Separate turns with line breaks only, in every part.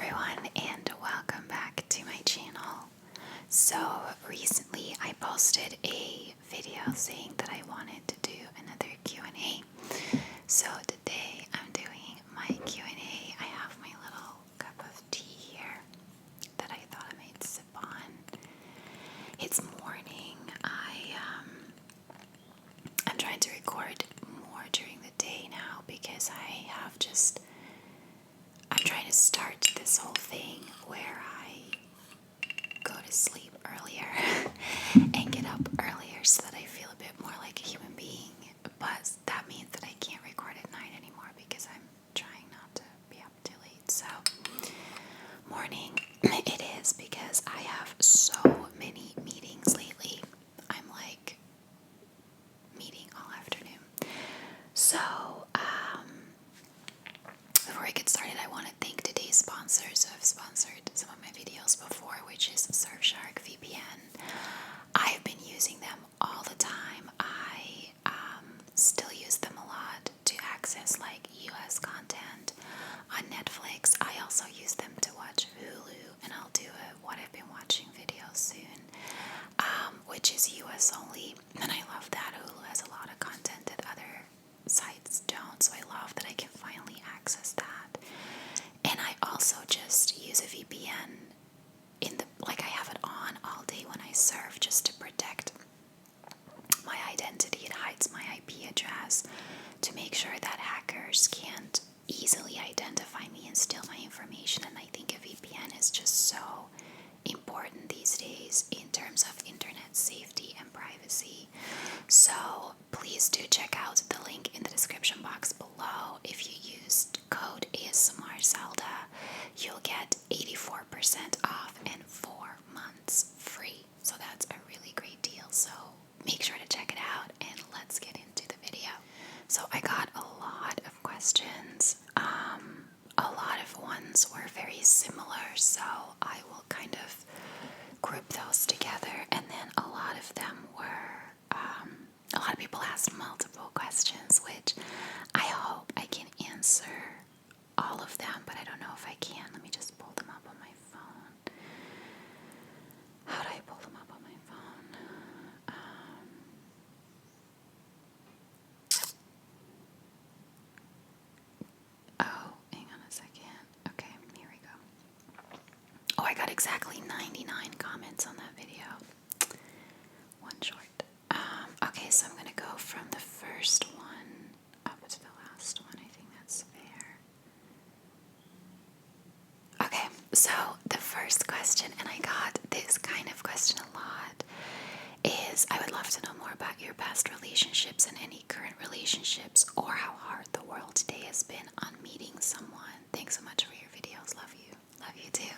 everyone, and welcome back to my channel. So recently I posted a video saying that I wanted to do another Q&A. So today I'm doing my Q&A. I have my little cup of tea here that I thought I might sip on. It's morning. I'm trying to record more during the day now because I'm trying to start this whole thing where I go to sleep earlier and get up earlier so that I feel a bit more like a human being. But that means that I can't record at night anymore because I'm trying not to be up too late. So, morning it is because I have so many meetings lately. I'm like meeting all afternoon. So, before I get started, I want to thank today's sponsors who have sponsored some of my videos before, which is Surfshark VPN. I've been using them all the time. I still use them a lot to access like US content on Netflix. I also use them to watch Hulu, and I'll do a what I've been watching video soon, which is US only. And I love that Hulu has a lot of content that other sites don't, so I love that I can finally access that. And I also just use a VPN I have it on all day when I surf just to protect my identity. It hides my IP address to make sure that hackers can't easily identify me and steal my information. And I think a VPN is just so important these days in terms of internet safety and privacy. So please do check out the link in the description box below. If you used code ASMR Zelda, you'll get 84% off and 4 months free. So that's a really great deal. So make sure to check it out and let's get into the video. So I got a lot of questions. A lot of ones were very similar, so I will kind of group those together. And then a lot of them were, a lot of people asked multiple questions, which I hope I can answer all of them, but I don't know if I can. Let me just pull them up on my phone. How do I pull them up on my phone? Oh, hang on a second. Okay, here we go. Oh, I got exactly 99 comments on that video. One short. Okay, so I'm going to go from the first one up to the last one. I think that's fair. Okay, so the first question, and I got this kind of question a lot, is I would love to know more about your past relationships and any current relationships, or how hard the world today has been on meeting someone. Thanks so much for your videos. Love you. Love you too.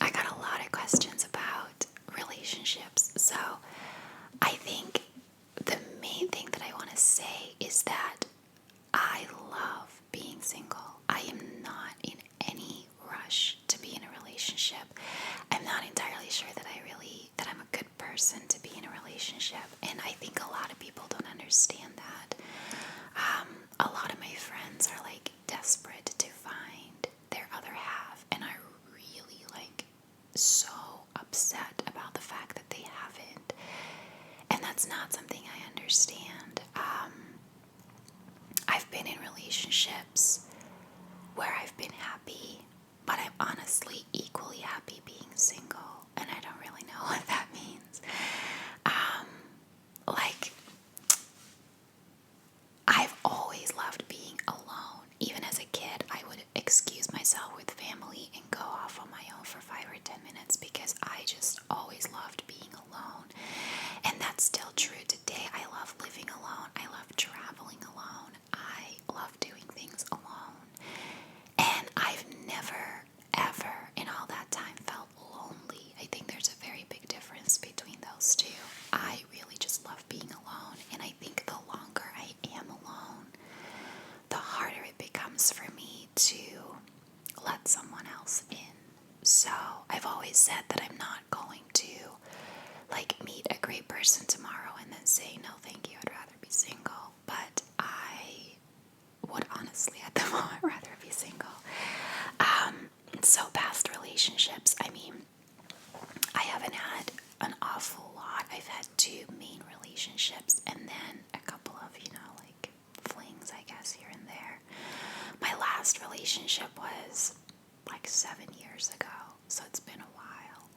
I got a lot of questions about relationships. So I think the main thing that I want to say is that I love being single. I am not in any rush to be in a relationship. I'm not entirely sure that I'm a good person to be in a relationship, and I think a lot of people don't understand that. A lot of my friends are like desperate to find their other half, and are really like so upset about the fact that they haven't, and that's not something I understand. I've been in relationships where I've been happy, but I'm honestly equally happy being single, and I don't really know what that means. I've always loved being alone. Even as a kid, I would excuse myself with family and go off on my own for 5 or 10 minutes because I just always loved being alone. And that's still true today. I love living alone. I love traveling alone. I love doing things alone. And I've never, ever in all that time felt lonely. I think there's a very big difference between those two. I really just love being alone. And I think the longer I am alone, the harder it becomes for me to let someone else in. So I've always said that I'm not going to meet a great person tomorrow and then say, no thank you, I'd rather be single. But I would honestly at the moment rather be single. relationship was like 7 years ago, so it's been a while.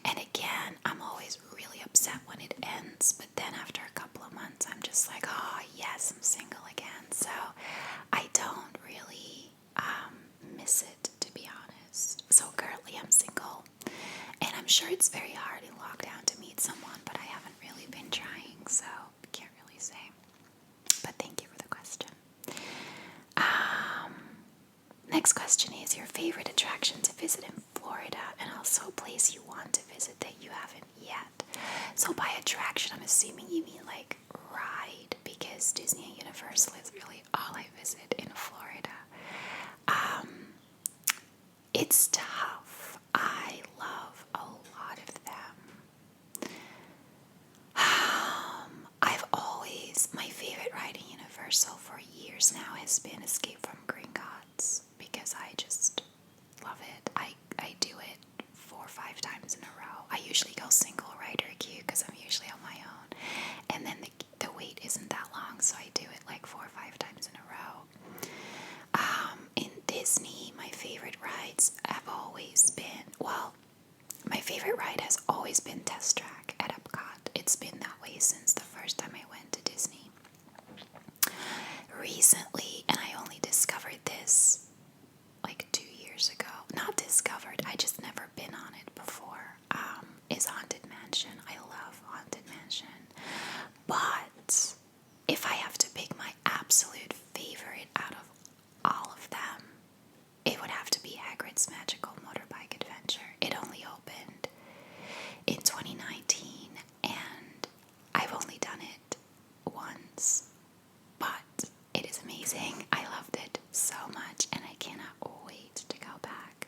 And again, I'm always really upset when it ends, but then after a couple of months, I'm just like, oh yes, I'm single again. So I don't really miss it, to be honest. So currently I'm single, and I'm sure it's very hard in lockdown to meet someone, but I haven't really been trying, so can't really say. But thank you for the question. Next question is your favorite attraction to visit in Florida, and also a place you want to visit that you haven't yet. So by attraction, I'm assuming you mean like ride, because Disney and Universal is really all I visit in Florida. It's tough. I love a lot of them. My favorite ride in Universal for years now has been Escape from Gringotts, because I just love it. I do it 4 or 5 times in a row. I usually go single rider queue because I'm usually on my own, and then the wait isn't that long, so I do it like 4 or 5 times in a row. In Disney, my favorite rides have always been, my favorite ride has always been Test Track at Epcot. It's been that way since the first time I went to Disney. Recently, and I only discovered this like 2 years ago, not discovered, I just never been on it before, is Haunted Mansion. I love Haunted Mansion. But if I have to pick my absolute favorite out of all of them, it would have to be Hagrid's Magical Motorbike Adventure. It only opened in 2019, and I've only done it once, but it is amazing. I loved it so much, and I cannot wait to go back.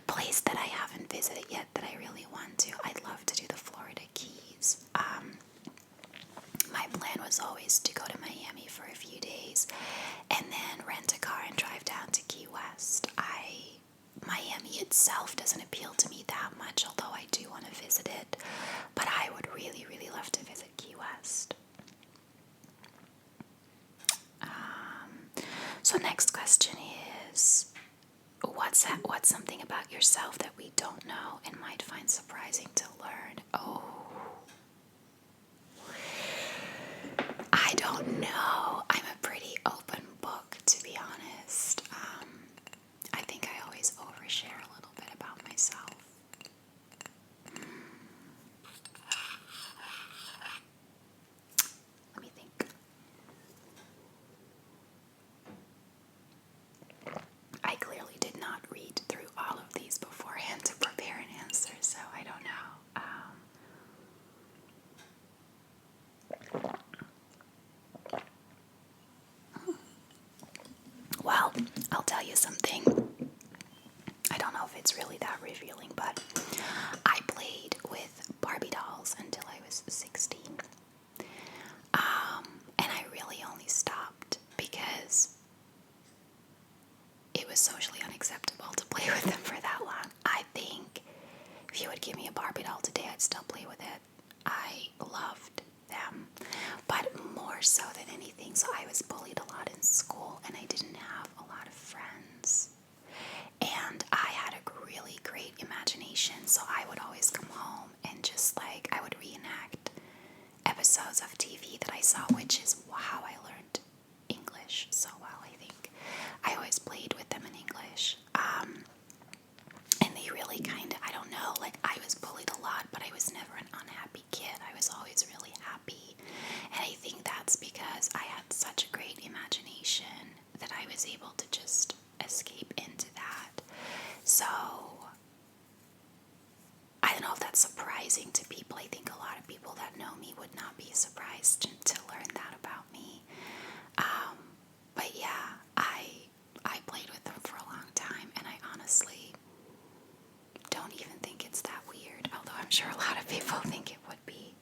Place that I haven't visited yet that I really want to, I'd love to do the Florida Keys. My plan was always to go to Miami for a few days and then rent a car and drive down to Key West. Miami itself doesn't appeal to me that much, although I do want to visit it, but I would really, really love to visit Key West. So next question is, what's something about yourself that we don't know and might find surprising to learn? Oh, I don't know. I'm a pretty open book, to be honest. I think I always overshare a little bit about myself. Let me think. I clearly did not read through all of these beforehand to prepare an answer, so I don't know. Well, I'll tell you something. I don't know if it's really that revealing, but I played with Barbie dolls until I was 16. And I really only stopped because it was socially unacceptable to play with them for that long. I think if you would give me a Barbie doll today, I'd still play with it. I loved them, but more so than anything, so I was bullied a lot in school, and I didn't have a lot of friends. And I had a really great imagination, so I would always come home and just like, I would reenact episodes of TV that I saw, which is how I learned English so well, I think. I always played with them in English. And they really kind of, I don't know, like I was bullied a lot, but I was never an unhappy kid. I was always really happy. And I think that's because I had such a great imagination that I was able to just escape into that. So I don't know if that's surprising to people. I think a lot of people that know me would not be surprised to learn that about me. But yeah, I played with them for a long time, and I honestly don't even think it's that weird, although I'm sure a lot of people think it would be.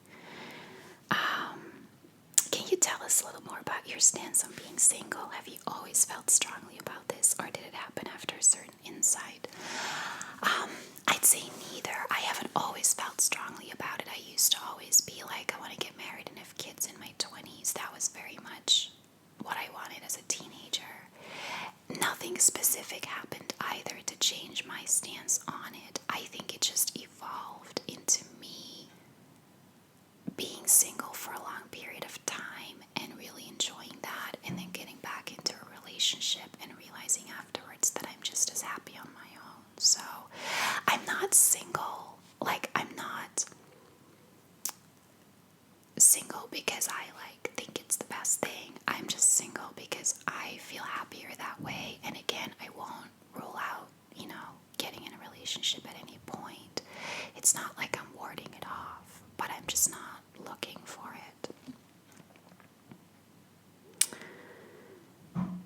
Can you tell us a little more about your stance on being single? Have you always felt strongly about this, or did it happen after a certain insight? I'd say neither. I haven't always felt strongly about it. I used to always be like, I want to get married and have kids in my 20s. That was very much what I wanted as a teenager. Nothing specific specific happened either to change my stance on it. I think it just evolved into me being single for a long period of time and really enjoying that, and then getting back into a relationship and realizing afterwards that I'm just as happy on my own. So I'm not single. Like, I'm not single because I think it's the best thing. I'm just single because I feel happier that way. And again, I won't rule out, getting in a relationship at any point. It's not like I'm warding it off, but I'm just not looking for it.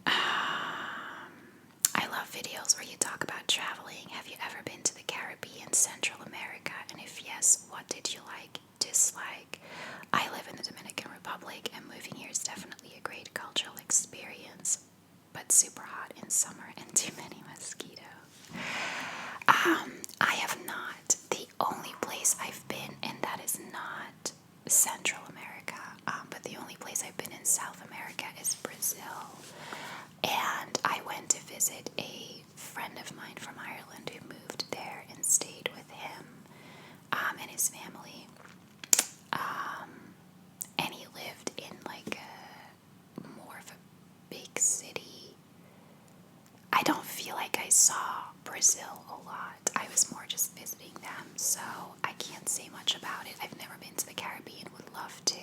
I love videos where you talk about traveling. Have you ever been to the Caribbean, Central America? And if yes, what did you like, dislike? I live in the Dominican Republic, and moving here is definitely a great cultural experience, but super hot in summer and too many mosquitoes. I have not. The only place I've been, and that is not Central America, but the only place I've been in South America is Brazil. And I went to visit a friend of mine from Ireland who moved there and stayed with him and his family. And he lived in more of a big city. I don't feel like I saw Brazil a lot. I was more just visiting them, so I can't say much about it. I've never been to the Caribbean, would love to.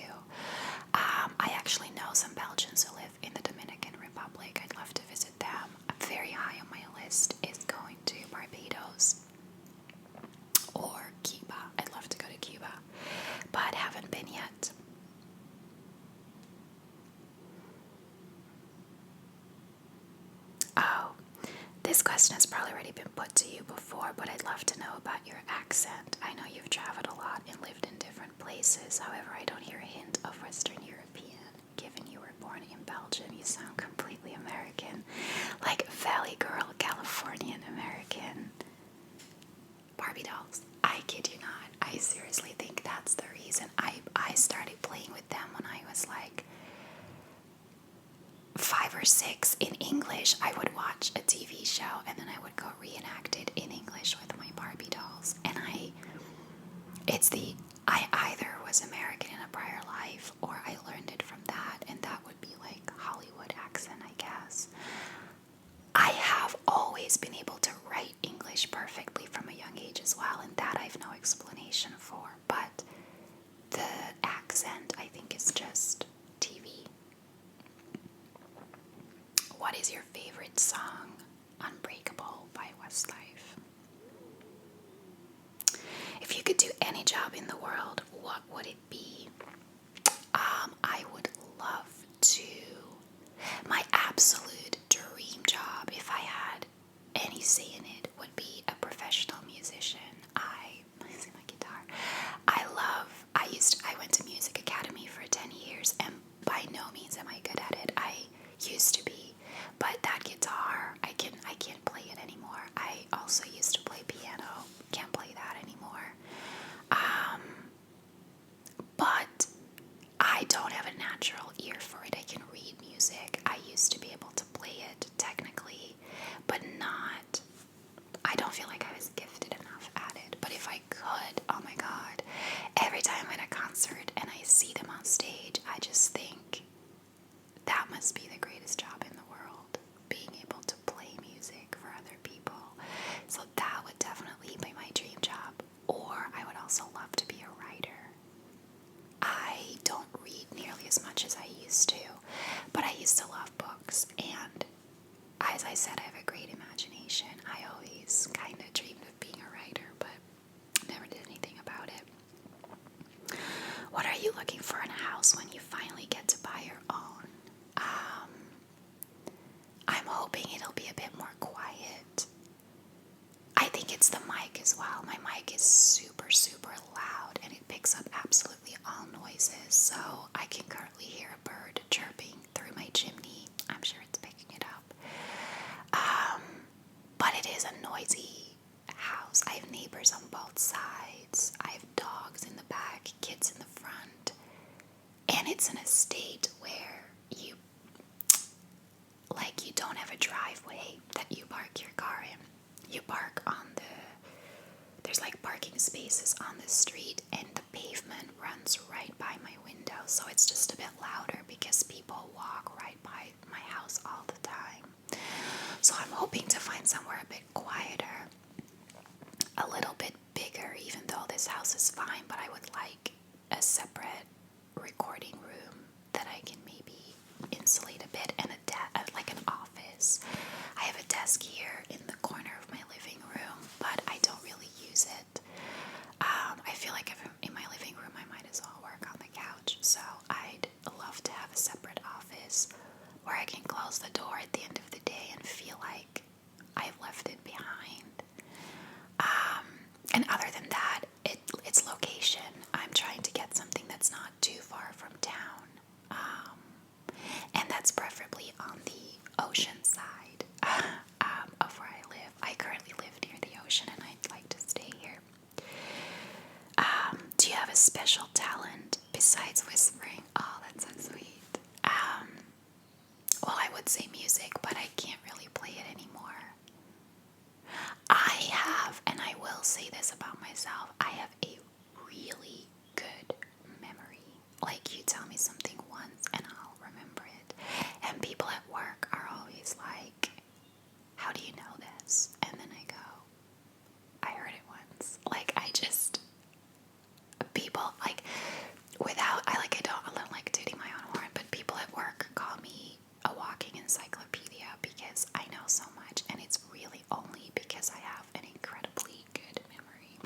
I actually know some Belgians who live in the Dominican Republic. I'd love to visit them. Very high on my list is going to Barbados or Cuba. I'd love to go to Cuba, but haven't been yet. Oh, this question has probably already been put to you before, but I'd love to know about your accent. I know you've traveled a lot and lived in different places. However, I don't hear a hint of Western European. Given you were born in Belgium, you sound completely American. Like Valley Girl, Californian American. Barbie dolls. I kid you not. I seriously think that's the reason. I started playing with them when I was like 5 or 6 in English. I would watch a TV show and then I would go reenact it in English with my Barbie dolls. And I either was American in a prior life or I learned it from that, and that would be like Hollywood accent, I guess. I have always been able to write English perfectly from a young age as well, and that I've no explanation for. But the accent, I think, is just TV. What is your favorite song? Unbreakable by Westlife. If you could do any job in the world, what would it be? I would love to. My absolute dream job, if I had any say in it, would be a professional musician. I see my guitar. I went to music academy for 10 years, and by no means am I good at it. I used to be, but that guitar, I can't play it anymore. I also used to play piano, can't play that anymore. But I don't have a natural ear for it. I can read music. I used to be able to play it technically, but not. I don't feel like I was gifted enough at it. But if I could, oh my god, every time I'm at a concert and I see them on stage, I just think that must be the greatest job in the world, being able to play music for other people. So that would definitely be my dream job. Or I would also love to be a writer. I don't read nearly as much as I used to, but I used to love books, and as I said, I have a great imagination. I always kind of dreamed of being a writer, but never did anything about it. What are you looking for in a house when you finally get to buy your own? I'm hoping it'll be a bit more quiet. I think it's the mic as well. My mic is super, super loud, and it picks up absolutely all noises. So I can currently hear a bird chirping through my chimney. I'm sure it's picking it up. But it is a noisy house. I have neighbors on both sides. I have dogs in the back, kids in the front. And it's an estate where like you don't have a driveway that you park your car in. You park on there's like parking spaces on the street, and the pavement runs right by my window, so it's just a bit louder because people walk right by my house all the time. So I'm hoping to find somewhere a bit quieter, a little bit bigger, even though this house is fine, but I would like a separate recording room that I can maybe insulate a bit, and like an office. I have a desk here in the corner of my living room, but I don't really use it. I feel like if I'm in my living room, I might as well work on the couch. So I'd love to have a separate office where I can close the door at the end of the day and feel like I've left it behind. And other than that, it's location. I'm trying to get something that's not too far from town. And that's preferably on the ocean side of where I live. I currently live near the ocean, and I'd like to stay here. Do you have a special talent besides whispering? Oh, that's so sweet. Well, I would say music, but I can't really play it anymore. I have, and I will say this about myself, I have a really good memory. Like, you tell me something once and I'll remember it. And people at work are always like, how do you know this? And then I go, I heard it once. Like, people, like, I don't like tooting my own horn, but people at work call me a walking encyclopedia because I know so much, and it's really only because I have an incredibly good memory.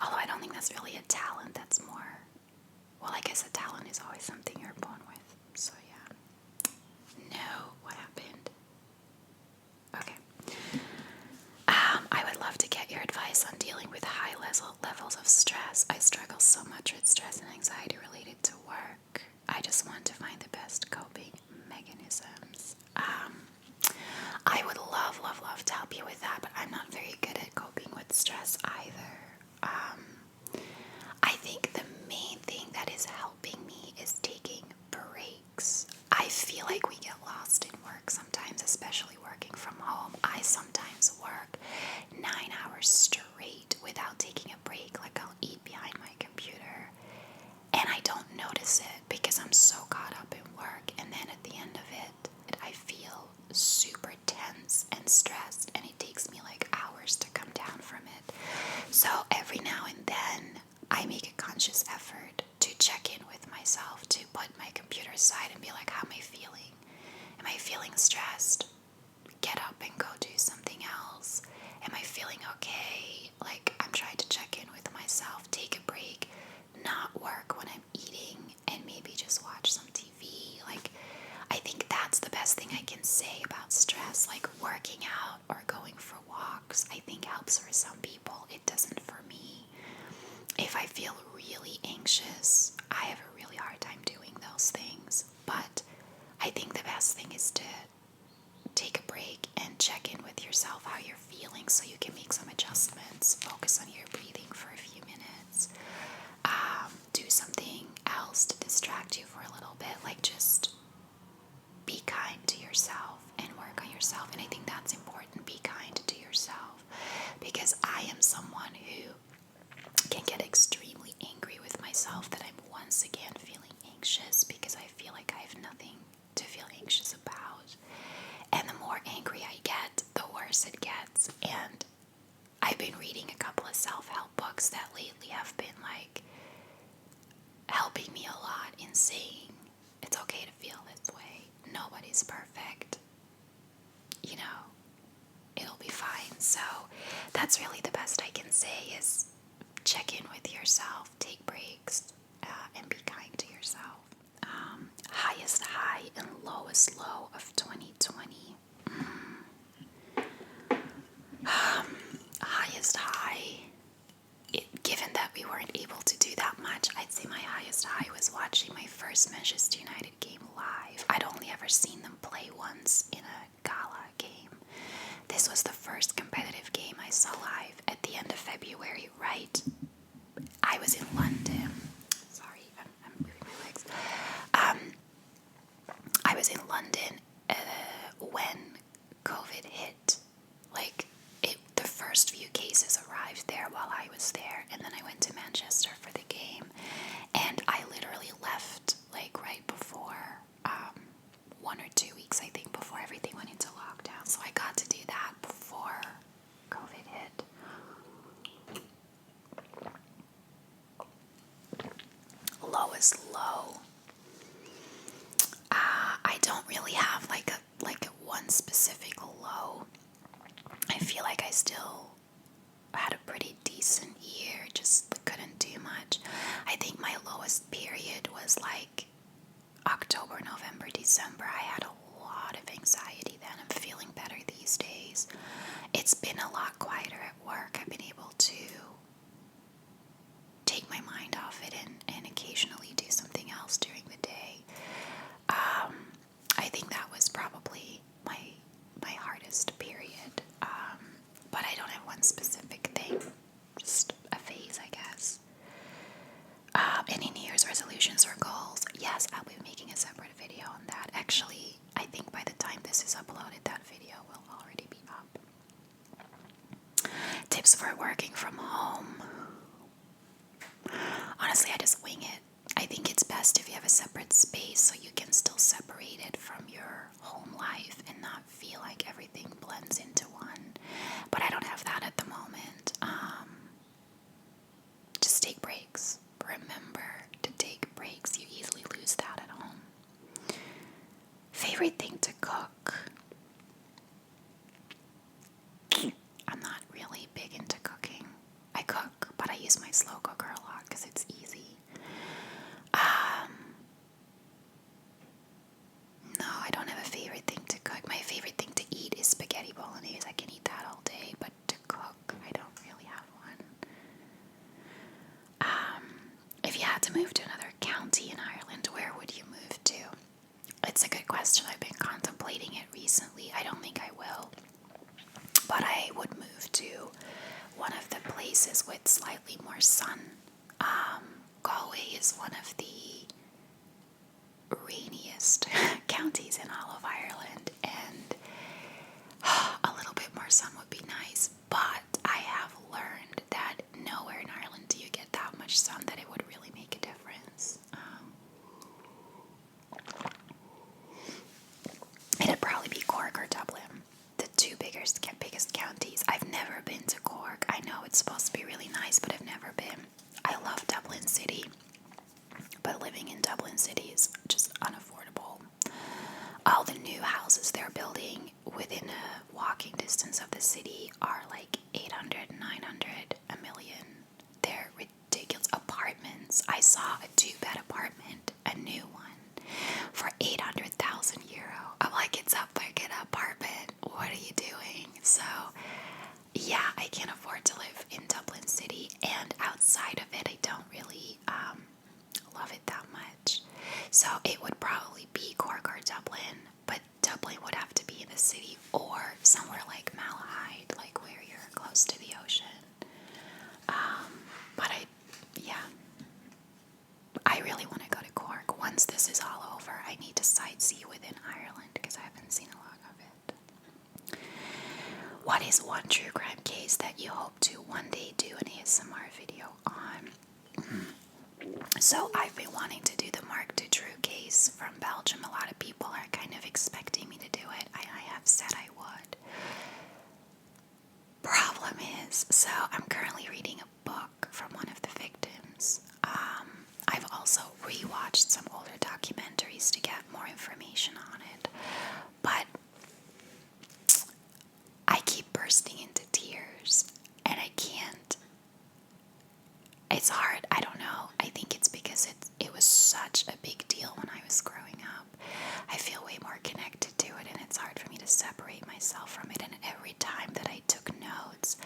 Although I don't think that's really a talent, that's more, well, I guess a talent is always something you're born with, so yeah. No, what happened? Okay. I would love to get your advice on dealing with high levels of stress. I struggle so much with stress and anxiety related to work. I just want to find the best coping mechanisms. I would love to help you with that, but I'm not very good at coping with stress either. I think the main thing that is helping me is taking breaks. I feel like we get lost in work sometimes, especially working from home. I sometimes work 9 hours straight without taking a break. Like, I'll eat behind my computer and I don't notice it because I'm so caught up in work, and then at the end of it, I feel super tense and stressed, and it takes me like hours to come down from it. So every now and then I make a conscious effort to check in with myself, to put my computer aside and be like, how am I feeling? Am I feeling stressed? Get up and go do something else. Am I feeling okay? Like, I'm trying to check in with myself, take a break, not work when I'm eating, and maybe just watch some TV. Like, I think that's the best thing I can say about stress. Like, working out or going for walks, I think helps for some people. It doesn't for me. If I feel really anxious, I have a really hard time doing those things. But I think the best thing is to take a break and check in with yourself, how you're feeling, so you can make some adjustments. Focus on your breathing for a few minutes. Do something else to distract you for a little bit. Like, just be kind to yourself and work on yourself. And I think that's important. Be kind to yourself, because I am someone who can get extremely angry with myself that I'm once again feeling anxious, because I feel like I have nothing to feel anxious about. And the more angry I get, the worse it gets. And I've been reading a couple of self-help books that lately have been like helping me a lot in saying it's okay to feel this way. Nobody's perfect. You know, it'll be fine. So that's really the best I can say, is check in with yourself, take breaks, and be kind to yourself. Highest high and lowest low of 2020. Highest high, given that we weren't able to do that much, I'd say my highest high was watching my first Manchester United game live. I'd only ever seen them play once in a gala game. This was the first competitive game I saw live at the end of February, right? I was in London. Sorry, I'm moving my legs. I was in London cases arrived there while I was there, and then I went to Manchester for the game, and I literally left like right before 1 or 2 weeks, I think, before everything went into lockdown. So I got to do that before COVID hit. Lowest low. I don't really have like a one specific low. I feel like I still had a pretty decent year, just couldn't do much. I think my lowest period was like October, November, December. I had a lot of anxiety then. I'm feeling better these days. It's been a lot quieter at work. I've been able to take my mind off it and occasionally do something else during the day. I think that was probably my hardest period. But I don't have one specific thing, just a phase, I guess. Any New Year's resolutions or goals? Yes, I'll be making a separate video on that. Actually, I think by the time this is uploaded, that video will already be up. Tips for working from home. Honestly, I just wing it. I think it's best if you have a separate space so you can still separate it from your home life and not feel like everything blends into one. But I don't have that at the moment. Just take breaks. Remember to take breaks. You easily lose that at home. Favorite thing to cook? I'm not really big into cooking. I cook, but I use my slow cooker a lot because it's easy. No, I don't have a favorite thing to cook. My favorite thing to eat is spaghetti bolognese. I can eat that all day, but to cook, I don't really have one. If you had to move to another county in Ireland, where would you move to? It's a good question. I've been contemplating it recently. I don't think I will. But I would move to one of the places with slightly more sun. Galway is one of the rainiest counties in all of Ireland, and a little bit more sun would be nice. But I have learned that nowhere in Ireland do you get that much sun that it would really make a difference. It'd probably be Cork or Dublin, the two biggest counties. I've never been to Cork. I know it's supposed to be really nice, but I've never been. I love Dublin City, but living in Dublin City is just unaffordable. All the new houses they're building within a walking distance of the city are like 800, 900, a million. They're ridiculous. Apartments. I saw a 2-bed apartment, a new one, for 800,000 euro. I'm like, it's a fucking apartment. What are you doing? So, yeah, I can't afford to live in Dublin City, and outside of it, I don't really love it that much. So it would probably be Cork or Dublin, but Dublin would have to be in the city or somewhere like Malahide, like where you're close to the ocean. But I really want to go to Cork. Once this is all over, I need to sightsee within Ireland because I haven't seen a lot of it. What is one true crime case that you hope to one day do an ASMR video on? So I've been wanting to do the Marc Dutroux case from Belgium. A lot of people are kind of expecting me to do it. I have said I would. Problem is, so I'm currently reading a book from one of the victims. I've also rewatched some older documentaries to get more information on it. But I keep bursting into tears, and I can't. It's hard. I don't know. I think it's because it was such a big deal when I was growing up. I feel way more connected to it, and it's hard for me to separate myself from it. And every time that I took notes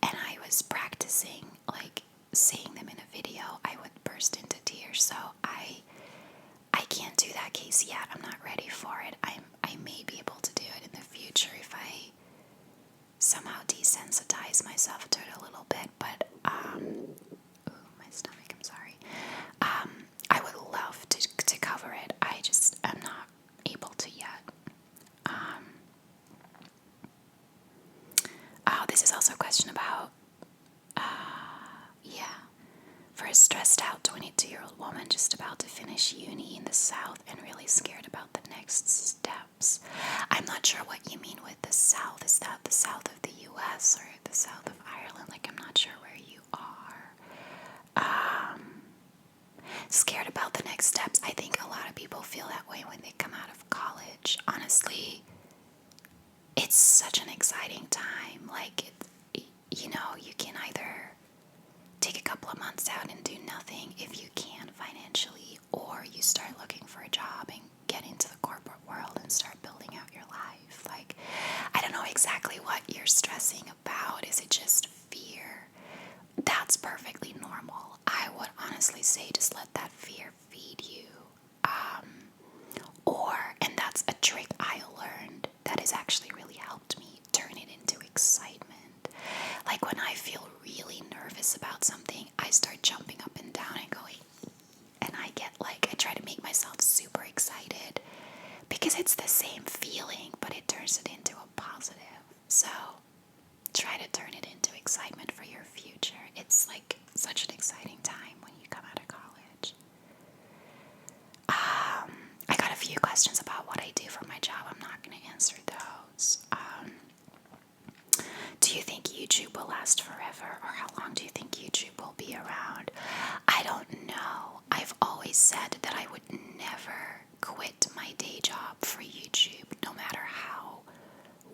and I was practicing, like, saying them in a video, I would burst into tears. So I can't do that case yet. I'm not ready for it. I may be able to do it in the future if I somehow desensitize myself to it a little bit. But my stomach, I'm sorry. I would love to cover it. I just am not able to yet. This is also a question about For a stressed out 22-year-old woman just about to finish uni in the South and really scared about the next steps. I'm not sure what you mean with the South. Is that the South of the US or the South of Ireland? Like, I'm not sure where you are. Scared about the next steps. I think a lot of people feel that way when they come out of college. Honestly, it's such an exciting time. Like, you can either take a couple of months out and do nothing if you can financially, or you start looking for a job and get into the corporate world and start building out your life. Like, I don't know exactly what you're stressing about. Is it just fear? That's perfectly normal. I would honestly say just let that fear feed you. And that's a trick I learned that has actually really helped me turn it into excitement. Like, when I feel really nervous about something, I start jumping up and down and going, and I try to make myself super excited because it's the same feeling, but it turns it into a positive. So try to turn it into excitement for your future. It's like such an exciting time when you come out of college. I got a few questions about what I do for my job. I'm not going to answer those. Do you think YouTube will last forever, or how long do you think YouTube will be around? I don't know. I've always said that I would never quit my day job for YouTube, no matter how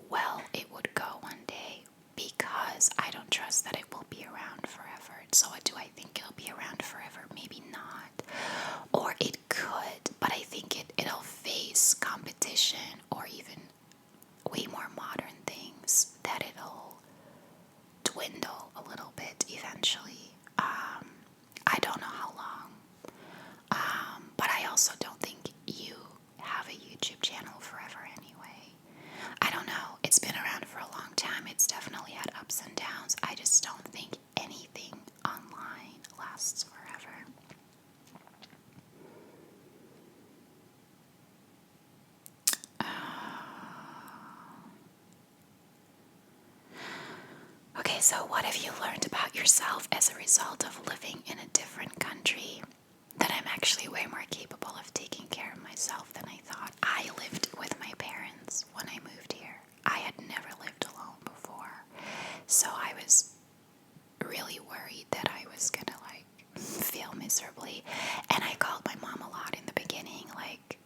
well it would go one day, because I don't trust that it will be around forever. So do I think it'll be around forever? Maybe not. Or it could, but I think it'll face competition or even way more modern things that it'll dwindle a little bit eventually. I don't know how long. But I also don't think you have a YouTube channel forever anyway. I don't know. It's been around for a long time. It's definitely had ups and downs. I just don't think anything online lasts forever. Okay, so what have you learned about yourself as a result of living in a different country? That I'm actually way more capable of taking care of myself than I thought. I lived with my parents when I moved here. I had never lived alone before. So I was really worried that I was gonna fail miserably. And I called my mom a lot in the beginning, like,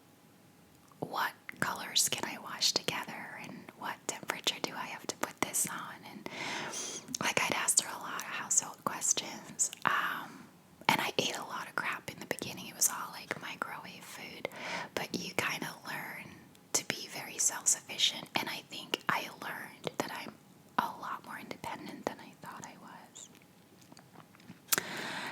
what colors can I wash together and what temperature do I have to put this on? And I'd asked her a lot of household questions. And I ate a lot of crap in the beginning. It was all like microwave food, but you kind of learn to be very self-sufficient. And I think I learned that I'm a lot more independent than I thought I was.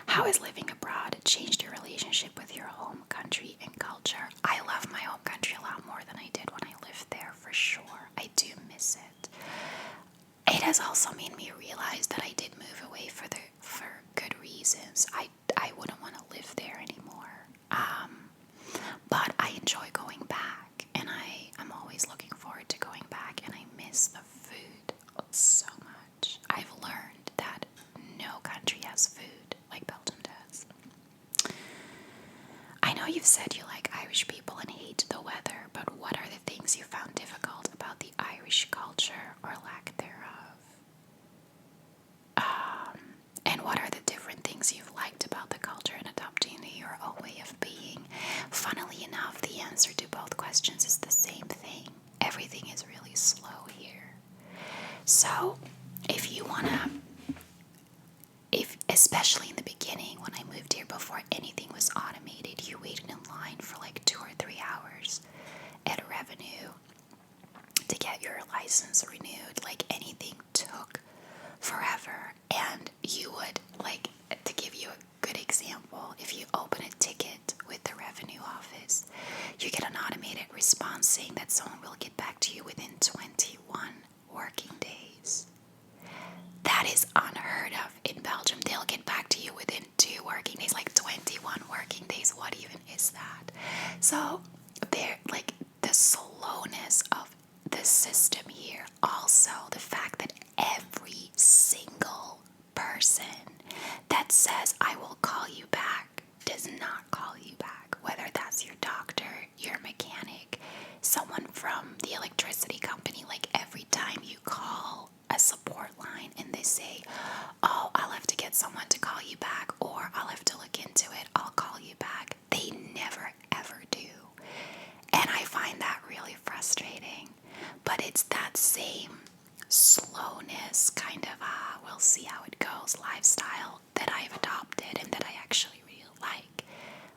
How has living abroad changed your relationship with your home country and culture? I love my home country a lot more than I did when I lived there, for sure. I do miss it. It has also made me realize that I did move away for good reasons. I wouldn't want to live there anymore. But I enjoy going back, and I'm always looking forward to going back, and I miss the food so much. I've learned that no country has food like Belgium does. I know you've said you like Irish people and hate the weather, but what are the things you found difficult about the Irish culture or lack thereof? And what are the different things you've liked about the culture and adopting to your own way of being? Funnily enough, the answer to both questions is the same thing. Everything is really slow here. So, especially in the beginning when I moved here before anything was automated, you waited in line for 2 or 3 hours at Revenue to get your license renewed. Anything took forever, and you would, to give you a good example, if you open a ticket with the revenue office, you get an automated response saying that someone will get back to you within 21 working days. That is unheard of in Belgium. They'll get back to you within 2 working days, 21 working days. What even is that? So they're the slowness of the system here. Also, the fact always say, oh, I'll have to get someone to call you back, or I'll have to look into it, I'll call you back. They never ever do. And I find that really frustrating. But it's that same slowness, kind of, we'll see how it goes lifestyle that I've adopted and that I actually really like.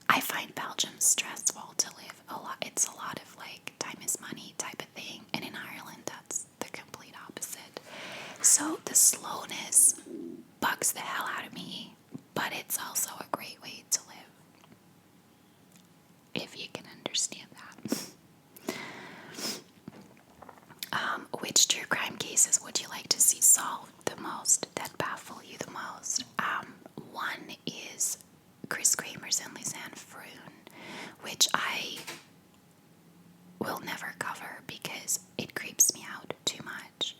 I find Belgium stressful to live a lot. It's a lot of like time is money type of thing. And in Ireland, that's the complete opposite. So the slowness bugs the hell out of me, but it's also a great way to live, if you can understand that. Which true crime cases would you like to see solved the most, that baffle you the most? One is Chris Kramer's and Lisanne Froon, which I will never cover because it creeps me out too much.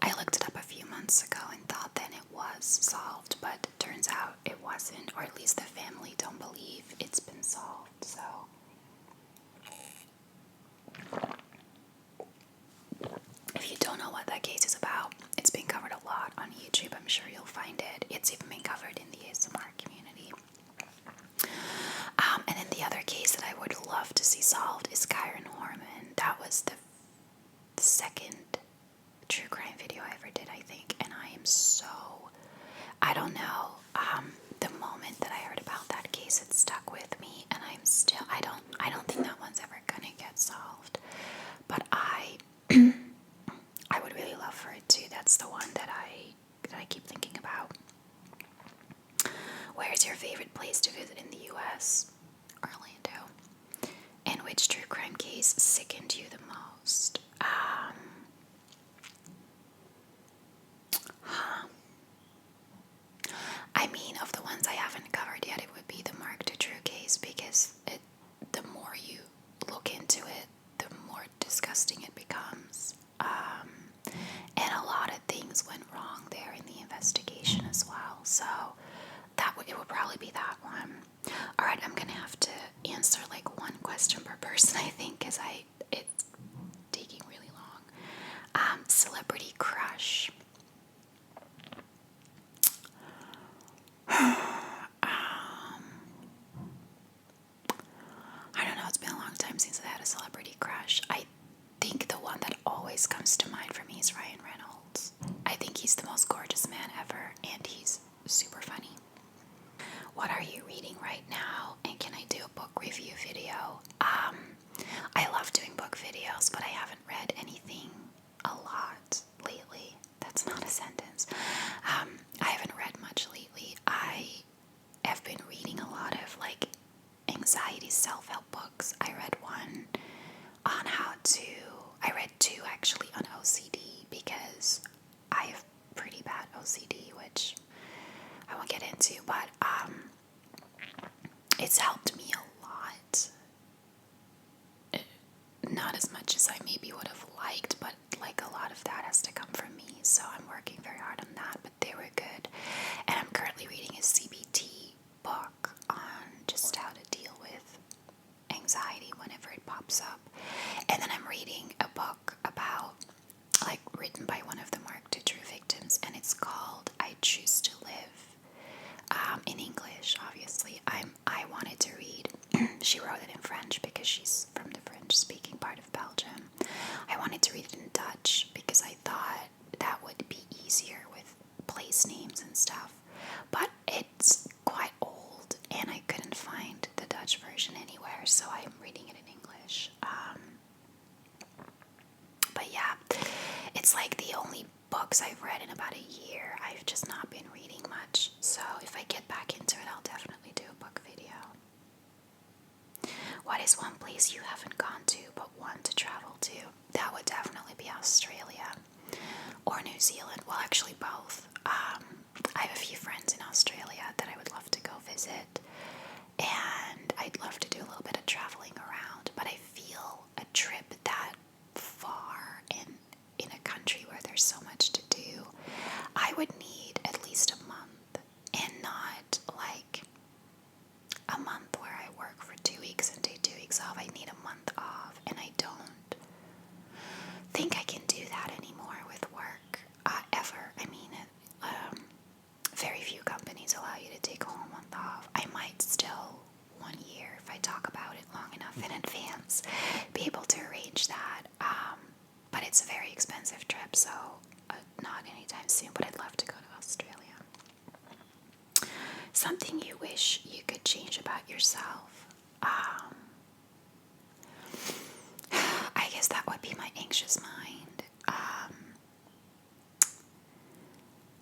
I looked it up a few months ago and thought then it was solved, but turns out it wasn't, or at least the family don't believe it's been solved, so... If you don't know what that case is about, it's been covered a lot on YouTube. I'm sure you'll find it. It's even been covered in the ASMR community. And then the other case that I would love to see solved is Kyron Horman. That was the second true crime video I ever did, I think. And I am so... I don't know. The moment that I heard about that case, it stuck with me. And I'm still... I don't think that one's ever gonna get solved. But I would really love for it to. That's the one that I keep thinking about. Where is your favorite place to visit in the US? Orlando. And which true crime case sickened you the most? I mean, of the ones I haven't covered yet, it would be the Mark Dutroux case, because the more you look into it, the more disgusting it becomes. And a lot of things went wrong there in the investigation as well. So it would probably be that one. All right, I'm gonna have to answer like one question per person, I think, because it's taking really long. Celebrity crush. I don't know, it's been a long time since I had a celebrity crush. I think the one that always comes to mind for me is Ryan Reynolds. I think he's the most gorgeous man ever, and he's super funny. What are you reading right now, and can I do a book review video? I love doing book videos, but I haven't read anything a lot lately. That's not a sentence. I haven't read much lately. I have been reading a lot of like anxiety self-help books. I read one on I read two actually on OCD, because I have pretty bad OCD, which I won't get into, but it's helped me a lot. Not as much as I maybe would have liked, but like a lot of that has to come from me, so I'm working very hard on that, but they were good. And I'm currently reading a CBT book on just how to deal with anxiety whenever it pops up. And then I'm reading a book about, like, written by one of the Mark Dutroux victims, and it's called I Choose to Live. In English, obviously. I wanted to read. She wrote it in French because she's from the French-speaking part of Belgium. I wanted to read it in Dutch because I thought that would be easier with place names and stuff. But it's quite old, and I couldn't find the Dutch version anywhere, so I'm reading it in English. But yeah, it's like the only books I've read in about a year. I've just not been reading much, so if I get back into it, I'll definitely do a book video. What is one place you haven't gone to but want to travel to? That would definitely be Australia or New Zealand. Well, actually both. I have a few friends in Australia that I would love to go visit, and I'd love to do a little bit of traveling around, but I feel a trip that far and in a country where there's so much to do, I would need at least a month, and not like a month where I work for 2 weeks and take 2 weeks off. I need a month off, and I don't think I can do that anymore with work, ever. I mean, wish you could change about yourself? I guess that would be my anxious mind.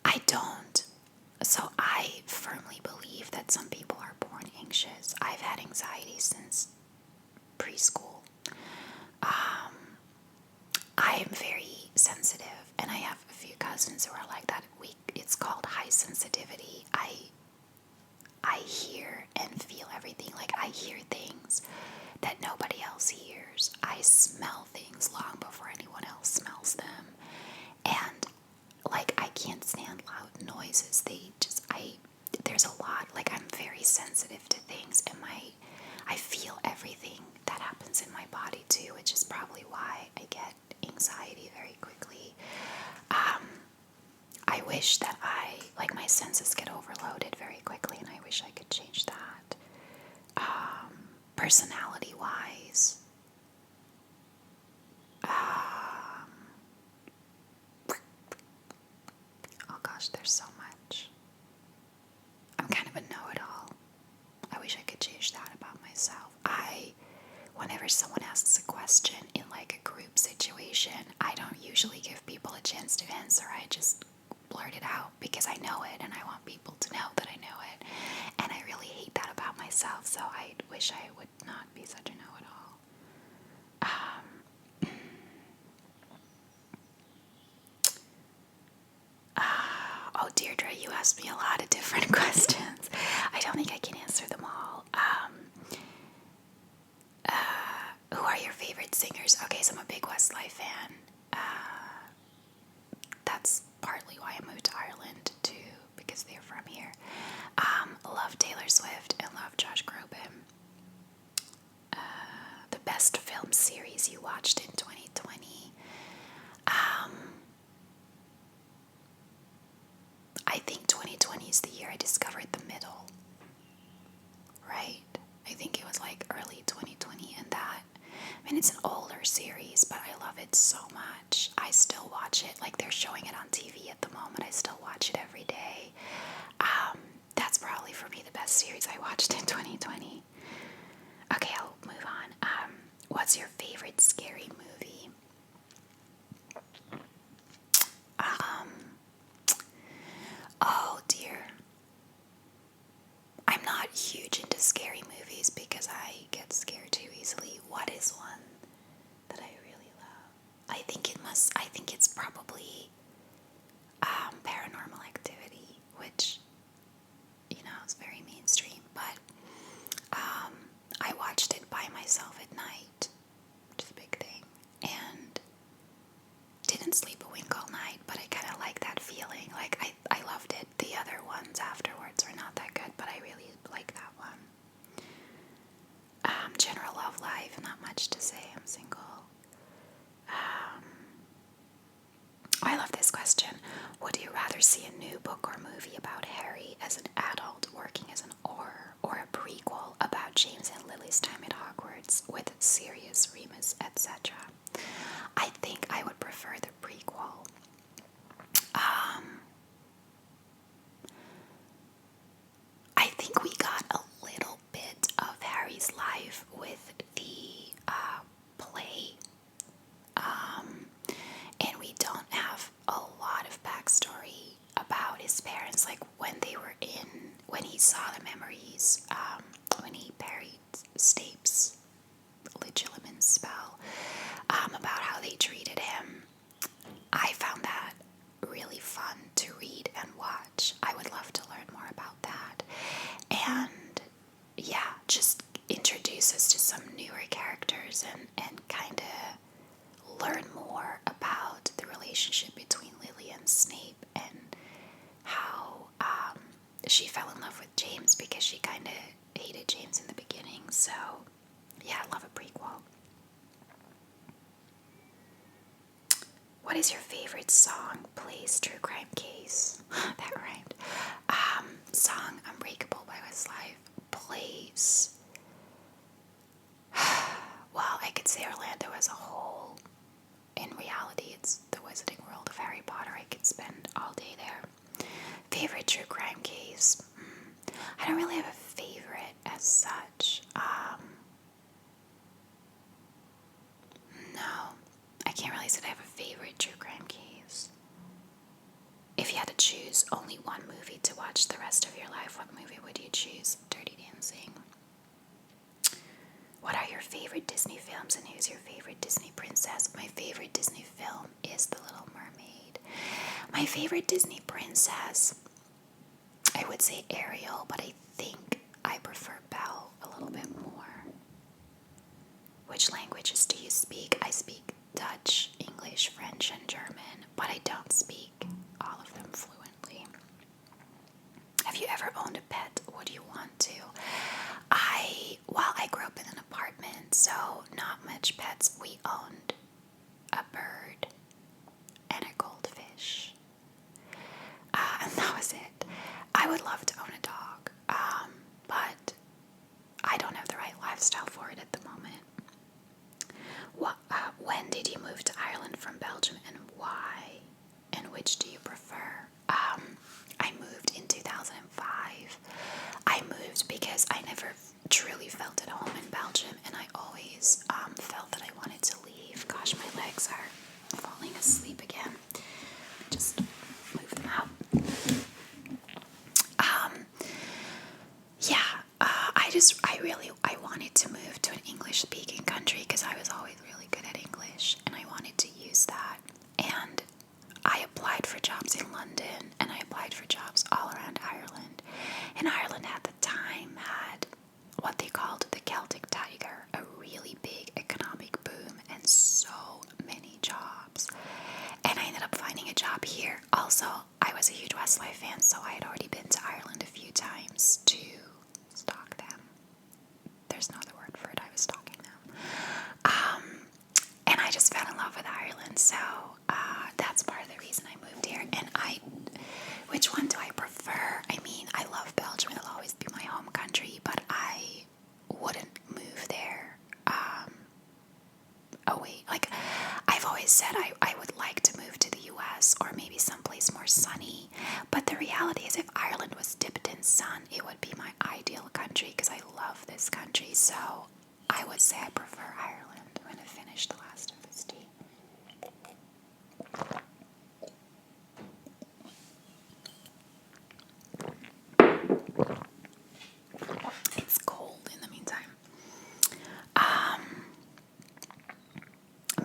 I don't. So I firmly believe that some people are born anxious. I've had anxiety since preschool. I am very sensitive, and I have a few cousins who are like that. It's called high sensitivity. I hear and feel everything. Like, I hear things that nobody else hears. I smell things long before anyone else smells them. And like, I can't stand loud noises. There's a lot. Like, I'm very sensitive to things, and I feel everything that happens in my body too, which is probably why I get anxiety very quickly. I wish that my senses get overloaded very quickly, and I wish I could change that. Personality wise, oh gosh, there's so much. I'm kind of a know-it-all. I wish I could change that about myself. Whenever someone asks a question in like a group situation, I don't usually give people a chance to answer. I just blurt it out because I know it and I want people to know that I know it. And I really hate that about myself, so I wish I would not be such a know-it-all. Oh, Deirdre, you asked me a lot of different questions. I don't think I can answer them all. Who are your favorite singers? Okay, so I'm a big Westlife fan. That's partly why I moved to Ireland too, because they're from here. Love Taylor Swift and love Josh Groban. The best film series you watched in 2020. I think 2020 is the year I discovered The Middle. Right? I think it was like early 2020, and that, I mean, it's an older series, but I love it so much. I still watch it. Like, they're showing it on TV at the moment. I still watch it every day. That's probably for me the best series I watched in 2020. Okay, I'll move on. What's your favorite scary movie? Oh dear. I'm not huge into scary movies because I get scared too easily. What is one that I really love? I think it's probably Paranormal Activity, which, is very mainstream, but I watched it by myself at night, which is a big thing, and didn't sleep a wink all night, but I kind of like that feeling. Like, I loved it. The other ones afterwards were not that good, but I really like that one. General love life, not much to say. I'm single. I love this question. Would you rather see a new book or movie about Harry as an adult working as an Auror, or a prequel about James and Lily's time at Hogwarts with Sirius, Remus, etc.? I think I would prefer the prequel. I think we got a little bit of Harry's life with the play, and we don't have a lot of backstory about his parents, like when he saw the memories, when he parried Snape's Legilimen's spell, about how they treated him. I found that really fun to read and watch. I would love to learn more about that. And yeah, just introduce us to some newer characters and kind of learn more about the relationship between Lily and Snape, and how she fell in love with James because she kind of hated James in the beginning. So yeah, I love a prequel. What is your favorite song, plays, true crime case? That rhymed. Song, Unbreakable by Westlife. Plays. Well, I could say Orlando as a whole. In reality, it's the Wizarding World of Harry Potter. I could spend all day there. Favorite true crime case? I don't really have a as such. No, I can't really say that I have a favorite true crime case. If you had to choose only one movie to watch the rest of your life, what movie would you choose? Dirty Dancing. What are your favorite Disney films and who's your favorite Disney princess? My favorite Disney film is The Little Mermaid. My favorite Disney princess, I would say Ariel, but I think I prefer Belle a little bit more. Which languages do you speak? I speak Dutch, English, French, and German, but I don't speak all of them fluently. Have you ever owned a pet? Would you want to? I grew up in an apartment, so not much pets. We owned a bird and a goldfish. And that was it. I would love to own a dog, but I don't have the right lifestyle for it at the moment. When did you move to Ireland from Belgium, and why? And which do you prefer? I moved in 2005. I moved because I never truly felt at home in Belgium, and I always felt that I wanted to leave. Gosh, my legs are falling asleep again. Just move them out. I wanted to move to an English-speaking country because I was always really good at English, and I wanted to use that. And I applied for jobs in London, and I applied for jobs all around Ireland. And Ireland at the time had what they called the Celtic Tiger, a really big economic boom and so many jobs. And I ended up finding a job here. Also, I was a huge Westlife fan, so I had already been to Ireland a few times to stalk them. There's no other word for it. I was stalking them. And I just fell in love with Ireland, so that's part of the reason I moved here. And which one do I prefer? I mean, I love Belgium. It'll always be my home country, but I wouldn't move there away. Like, I've always said I would like to move to the US or maybe someplace more sunny. But the reality is, if Ireland was dipped in sun, it would be my ideal country because I love this country. So I would say I prefer Ireland. I'm going to finish the last of this tea. It's cold in the meantime.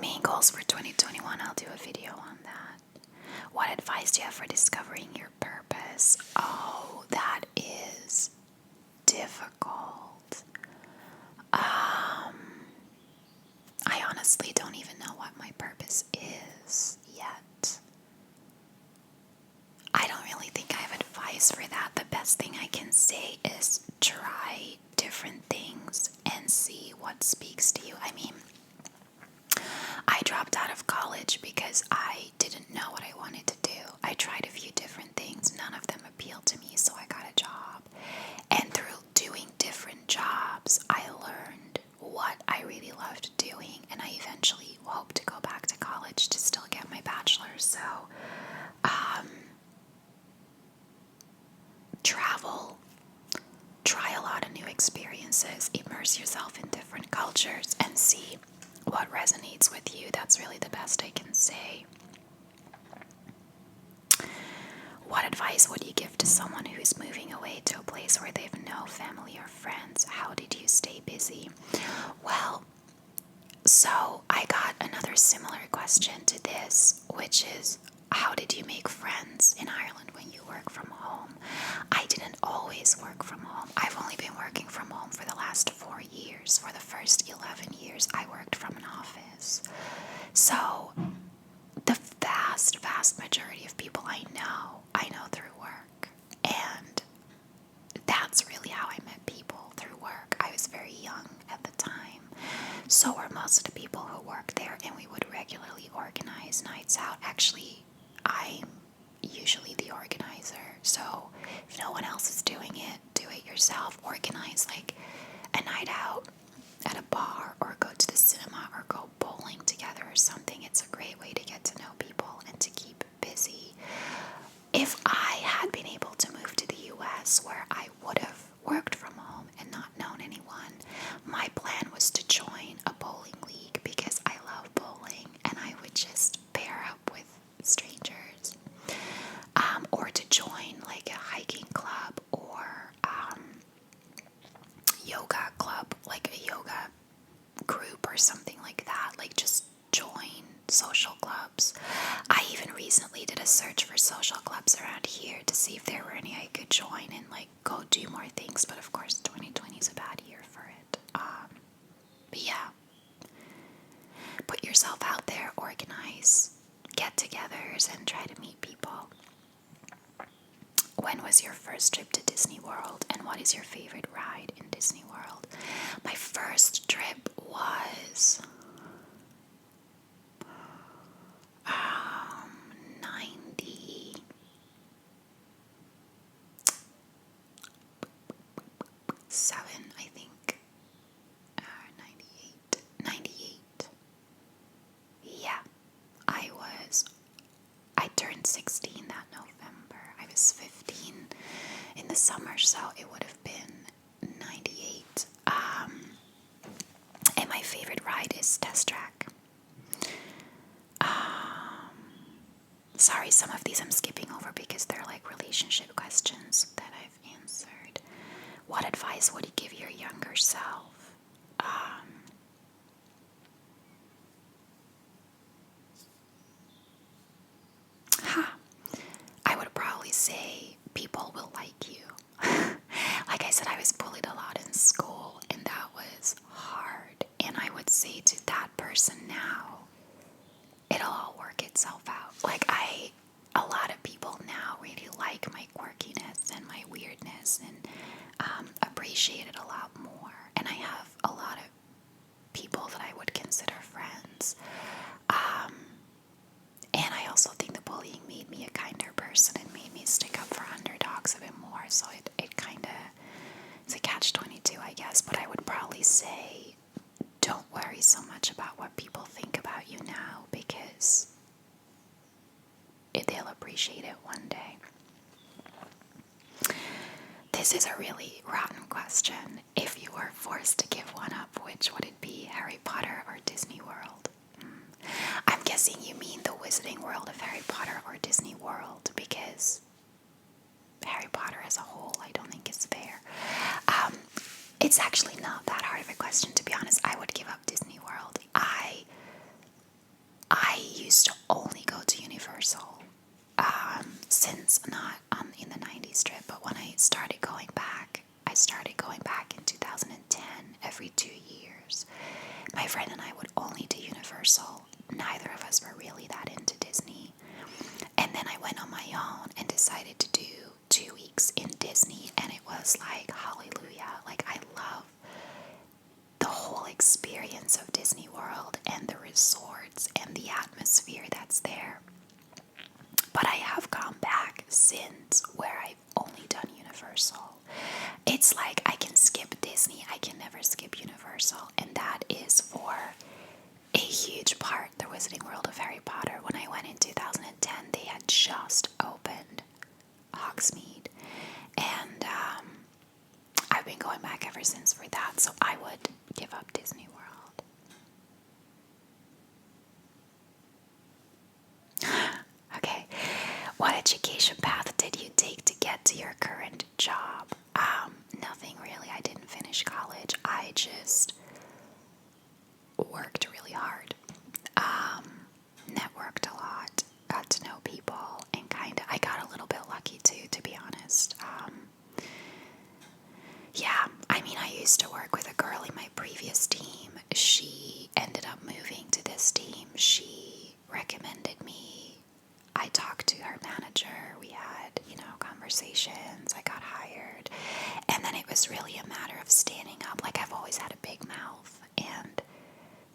Main goals for 2021, I'll do a video on that. What advice do you have for discovering your purpose? Oh, that is difficult. I honestly don't even know what my purpose is yet. I don't really think I have advice for that. The best thing I can say is try different things and see what speaks to you. I mean, I dropped out of college because I didn't know what I wanted to do. I tried a few different things. None of them appealed to me, so I got a job. And through doing different jobs, I learned what I really loved doing, and I eventually hope to go back to college to still get my bachelor's. So, travel, try a lot of new experiences, immerse yourself in different cultures, and see what resonates with you. That's really the best I can say. What advice would you give to someone who's moving away to a place where they have no family or friends? How did you stay busy? Well, so I got another similar question to this, which is, how did you make friends in Ireland when you work from home? I didn't always work from home. I've only been working from home for the last 4 years. For the first 11 years, I worked from an office. So the vast majority of people I know through work. And that's really how I met people, through work. I was very young at the time. So were most of the people who worked there, and we would regularly organize nights out. Actually, I'm usually the organizer. So if no one else is doing it, do it yourself. Organize like a night out at a bar, or go to the cinema, or go bowling together or something. It's a great way to get to know people and to keep busy. If I had been able to move to the US, where I would have worked from home and not known or to join like a hiking club or yoga club, like a yoga group or something like that. Like just join social clubs. I even recently did a search for social clubs around here to see if there were any I could join and like go do more things. But of course, 2020 is a bad year for it. But yeah, put yourself out there, organize get-togethers, and try to meet people. When was your first trip to Disney World, and what is your favorite ride in Disney World? My first trip was 97, I think. 98. 98. Yeah, I turned 16 that November. I was 15 in the summer, so it would have been 98. And my favorite ride is Test Track. Sorry, some of these I'm skipping over because they're like relationship questions that I've answered. What advice would you give your younger self? I would probably say people will like you. Like I said, I was bullied a lot in school, and that was hard. And I would say to that person now, it'll all work itself out. Like a lot of people now really like my quirkiness and my weirdness and appreciate it a lot more. And I have a lot of people that I would consider friends. And I also think the bullying made me a kinder person and made me stick up for underdogs a bit more. So it kind of is a catch-22, I guess. But I would probably say don't worry so much about what people think about you now, because they'll appreciate it one day. This is a really rotten question. If you were forced to give one up, which would it be, Harry Potter or Disney World? I'm guessing you mean the Wizarding World of Harry Potter or Disney World, because Harry Potter as a whole, I don't think is fair. It's actually not that hard of a question, to be honest. I would give up Disney World. I used to only go to Universal, since not in the 90s trip, but when I started going back in 2010, every 2 years. My friend and I would only do Universal. Neither of us were really that into Disney. And then I went on my own and decided to do 2 weeks in Disney, and it was like hallelujah. Like I love the whole experience of Disney World and the resorts and the atmosphere that's there. But I have gone back since, where I've only done Universal. It's like I can skip Disney, I can never skip Universal, and that is for a huge part the Wizarding World of Harry Potter. When I went in 2010, they had just opened Hogsmeade, and I've been going back ever since for that, so I would give up Disney World. Okay, what education path did you take to get to your current job? Nothing really. I didn't finish college. I just worked really hard. Networked a lot, got to know people, and I got a little bit lucky too, to be honest. Yeah, I mean, I used to work with a girl in my previous team. She ended up moving to this team. She recommended me. I talked to her manager. We had, conversations. I got hired. And then it was really a matter of standing up. Like, I've always had a big mouth and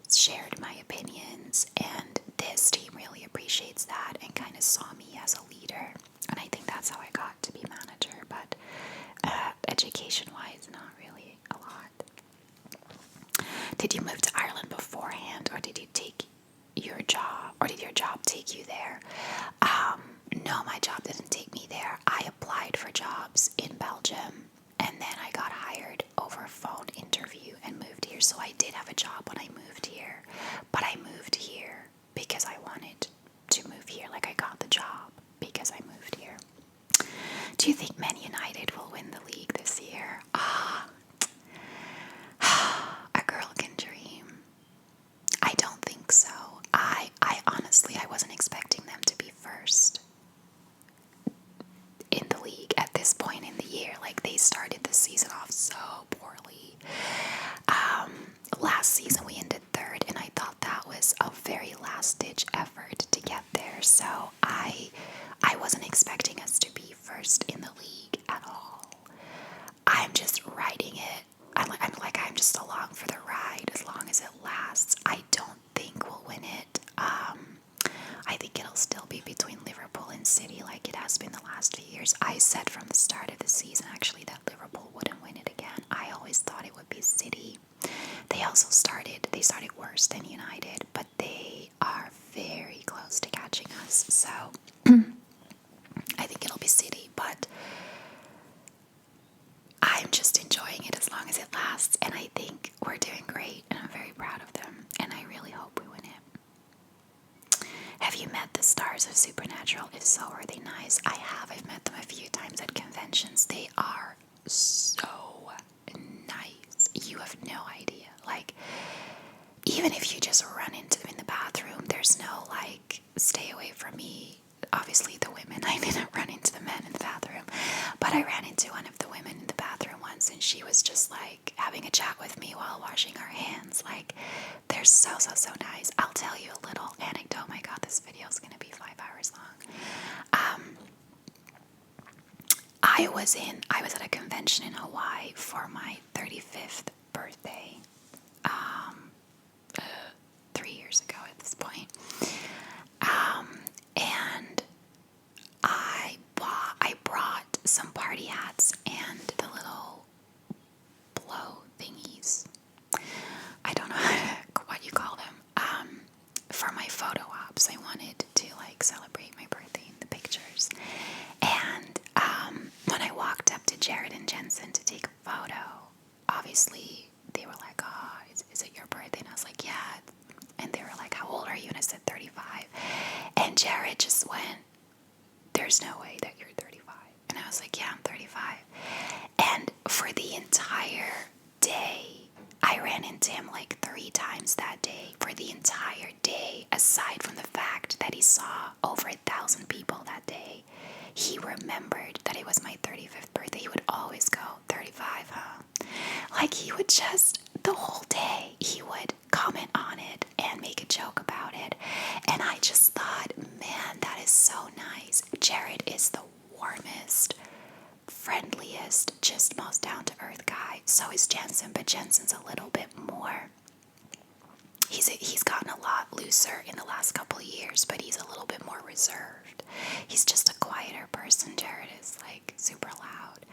shared my opinions. And this team really appreciates that and kind of saw me as a leader. And I think that's how I got to be manager. But education-wise, not really a lot. Did you move to Ireland beforehand, or did you take your job, or did your job take you there? No, my job didn't take me there. I applied for jobs in Belgium, and then I got hired over a phone interview and moved here. So I did have a job when I moved here, but I moved here because I wanted to move here. Like, I got the job because I moved here. Do you think Man United will win the league this year? A girl can dream. I don't think so. I honestly, I wasn't expecting them to be first in the league at this point in the year. Like, they started the season off so poorly. Last season we ended third, and I thought that was a very last-ditch effort to get there. So I wasn't expecting us to be first in the league at all. I'm just riding it. I'm just along for the ride as long as it lasts. I don't think we'll win it. I think it'll still be between Liverpool and City like it has been the last few years. I said from the start of the season, actually, that Liverpool wouldn't win it again. I always thought it would be City. They started worse than United, but they are very close to catching us. So I think it'll be City, but I'm just enjoying it as long as it lasts, and I think we're doing great, and I'm very proud of them, and I really hope we win it. Have you met the stars of Supernatural? If so, are they nice? I have. I've met them a few times at conventions. They are so nice. You have no idea. Like, even if you just run into them in the bathroom, there's no, like, stay away from me. Obviously, the women, I didn't run into the men in the bathroom, but I ran into one of the women in the bathroom once, and she was just, like, having a chat with me while washing her hands. Like, they're so nice. I'll tell you a little anecdote. My God, this video is going to be 5 hours long. I was at a convention in Hawaii for my 35th birthday, 3 years ago at this point. And I brought some party hats and the little blow thingies. I don't know what you call them. For my photo ops, I wanted to, like, celebrate my birthday in the pictures. And when I walked up to Jared and Jensen to take a photo, obviously they were like, "Oh, is it your birthday?" And I was like, "Yeah." And they were like, "How old are you?" And I said, 35. And Jared just went, "There's no way that you're 35. And I was like, "Yeah, I'm 35. And for the entire day, I ran into him like 3 times that day. For the entire day, aside from the fact that he saw over 1,000 people that day, he remembered that it was my 35th birthday. He would always go, 35, huh? Like, he would just, the whole day, he would comment on it and make a joke about it. And I just thought, man, that is so nice. Jared is the warmest, friendliest, just most down-to-earth guy. So is Jensen, but Jensen's a little bit more. He's gotten a lot looser in the last couple of years, but he's a little bit more reserved. He's just a quieter person. Jared is, like, super loud.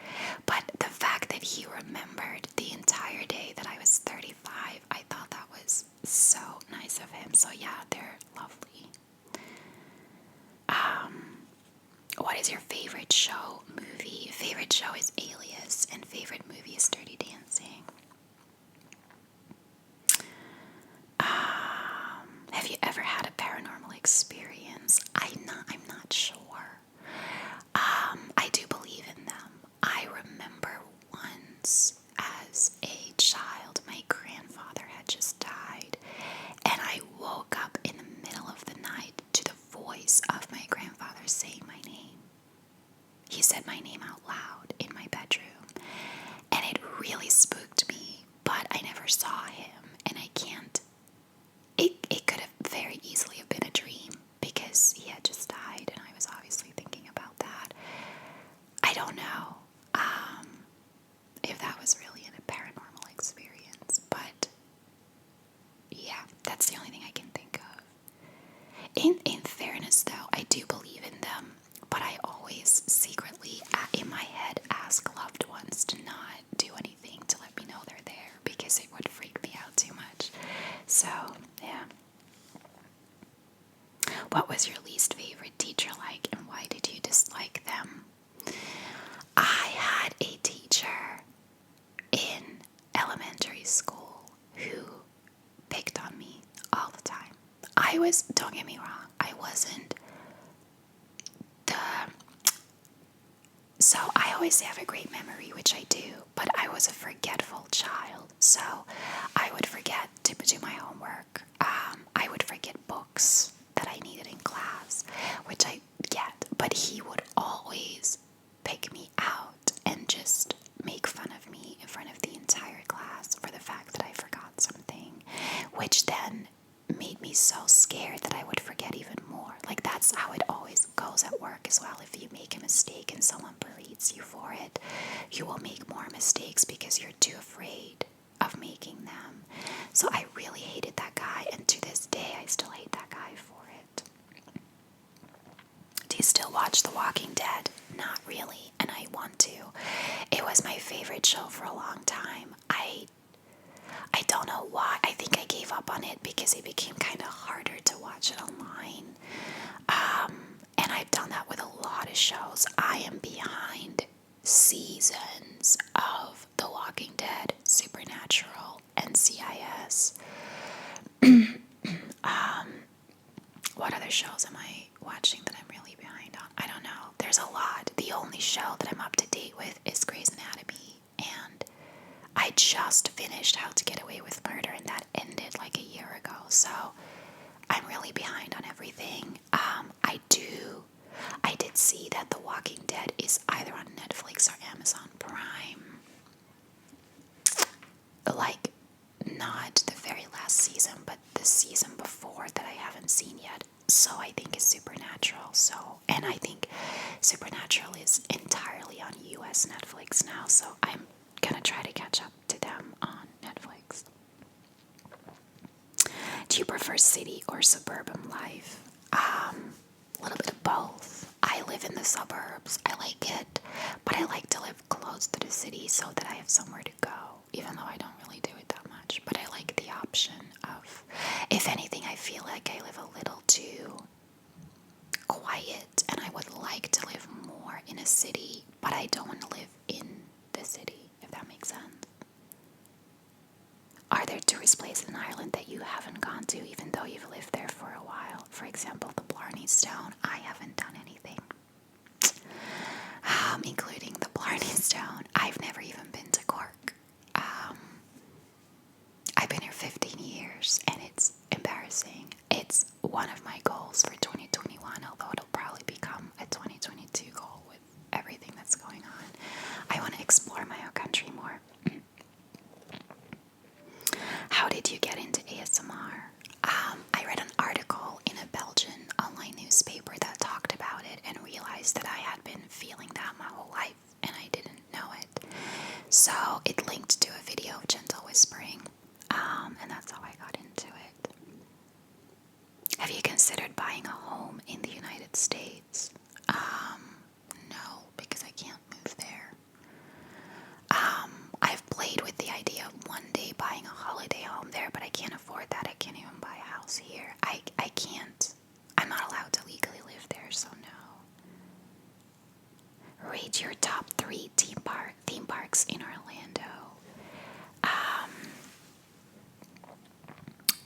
But the fact that he remembered the entire day that I was 35, I thought that was so nice of him. So yeah, they're lovely. What is your favorite show, movie? Favorite show is Alias, and favorite movie is Dirty Dancing. Have you ever had a paranormal experience? I'm not sure. I do believe in them. I remember once as a child, my grandfather had just died, and I woke up in the middle of the night to the voice of my grandfather saying my name. He said my name out loud in my bedroom, and it really spooked me, but I never saw him, and I can't. It could have very easily have been a dream because he had just died, and I was obviously thinking about that. I don't know if that was really a paranormal experience, but yeah, that's the only thing I can think of. In fairness, though, I do believe in them, but I always secretly, in my head, ask loved ones to not do anything to let me know they're there because it would freak me out too much. So, yeah. What was your least favorite teacher like, and why did you dislike them? I had a teacher in elementary school who picked on me all the time. Don't get me wrong, I wasn't so always say I have a great memory, which I do, but I was a forgetful child. So I would forget to do my homework. I would forget books that I needed in class, which I get, but he would always pick me out and just make fun of me in front of the entire class for the fact that I forgot something, which then made me so scared that I would forget even more. Like, that's how it always goes at work as well. If you make a mistake and someone berates you for it, you will make more mistakes because you're too afraid of making them. So I really hated that guy, and to this day I still hate that guy for it. Do you still watch The Walking Dead? Not really, and I want to. It was my favorite show for a long time. I don't know why. I think I gave up on it because it became kind of harder to watch it online. And I've done that with a lot of shows. I am behind seasons of The Walking Dead, Supernatural, NCIS. What other shows am I watching that I'm really behind on? I don't know. There's a lot. The only show that I'm up to date with is Grey's Anatomy, and I just finished How to Get Away with Murder, and that ended like a year ago, so I'm really behind on everything. I did see that The Walking Dead is either on Netflix or Amazon Prime. Like, not the very last season, but the season before that I haven't seen yet. So I think it's Supernatural. And I think Supernatural is entirely on US Netflix now, so I'm gonna try to catch up to them on Netflix. Do you prefer city or suburban life? A little bit of both. I live in the suburbs. I like it, but I like to live close to the city so that I have somewhere to go, even though I don't really do it that much. But I like the option of, if anything, I feel like I live a little too quiet, and I would like to live more in a city, but I don't want to live in the city, if that makes sense. Are there tourist places in Ireland that you haven't gone to, even though you've lived there for a while? For example, the Blarney Stone. I haven't done anything, including the Blarney Stone. I've never even been to Cork. I've been here 15 years, and it's embarrassing. It's one of my goals for 2021, although it'll probably become a 2022 goal with everything that's going on. I want to explore my own country more. How did you get into ASMR? I read an article in a Belgian online newspaper that talked about it and realized that I had been feeling that my whole life and I didn't know it. So it linked to a video of gentle whispering, and that's how I got into it. Have you considered buying a home in the United States? No, because I can't move there. I've played with the idea of one day buying a holiday home there, but I can't afford that. I can't even buy a house here. I can't. I'm not allowed to legally live there, so no. Rate your top 3 theme parks in Orlando.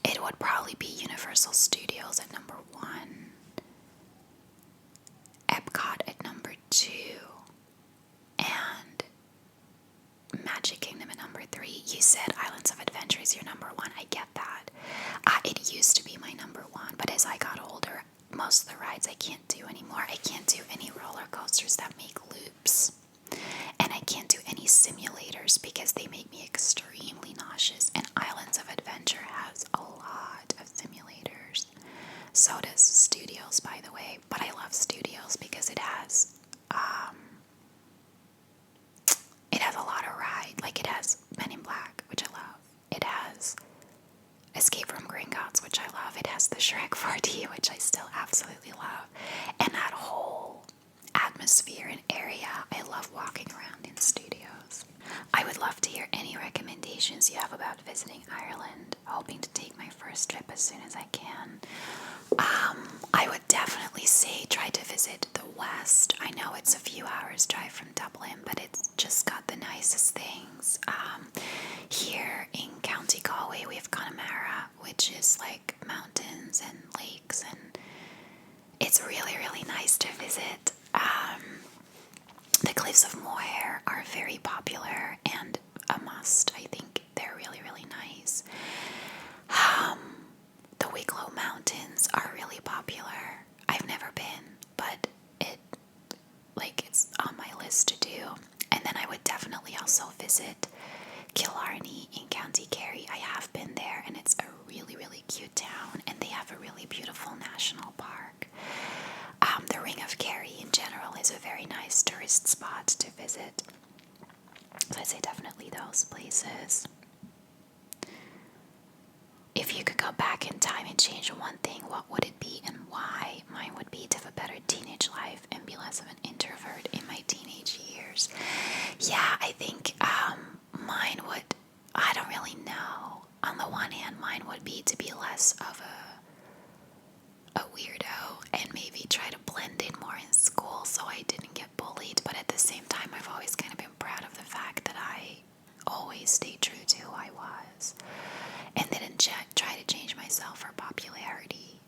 It would probably be Universal Studios at number 1, Epcot at number 2, and Magic Kingdom at number 3. You said Islands of Adventure is your number 1. I get that. It used to be my number 1, but as I got older, most of the rides I can't do anymore. I can't do any roller coasters that make loops, and I can't do any simulators because they make me extremely nauseous, and Islands of Adventure has a lot of simulators. So does Studios, by the way, but I love Studios because it has a lot of ride. Like, it has Men in Black, which I love. It has Escape from Gringotts, which I love. It has the Shrek 4D, which I still absolutely love. And that whole atmosphere and area, I love walking around in Studios. I would love to hear any recommendations you have about visiting Ireland. Hoping to take my first trip as soon as I can. I would definitely say try to visit the West. I know it's a few hours drive from Dublin, but it's just got the nicest things. Here in County Galway, we have Connemara, which is like mountains and lakes, and it's really, really nice to visit. The Cliffs of Moher are very popular and a must. I think they're really, really nice. The Wicklow Mountains are really popular. I've never been, but it's on my list to do. And then I would definitely also visit Killarney in County Kerry. I have been there, and it's a really, really cute town, and they have a really beautiful national park. The Ring of Kerry in general is a very nice tourist spot to visit. So I'd say definitely those places. If you could go back in time and change one thing, what would it be and why? Mine would be to have a better teenage life and be less of an introvert in my teenage years. Yeah, I think mine would, I don't really know. On the one hand, mine would be to be less of a weirdo and maybe try to blend in more in school so I didn't get bullied. But at the same time, I've always kind of been proud of the fact that I always stayed true to who I was and didn't try to change myself for popularity.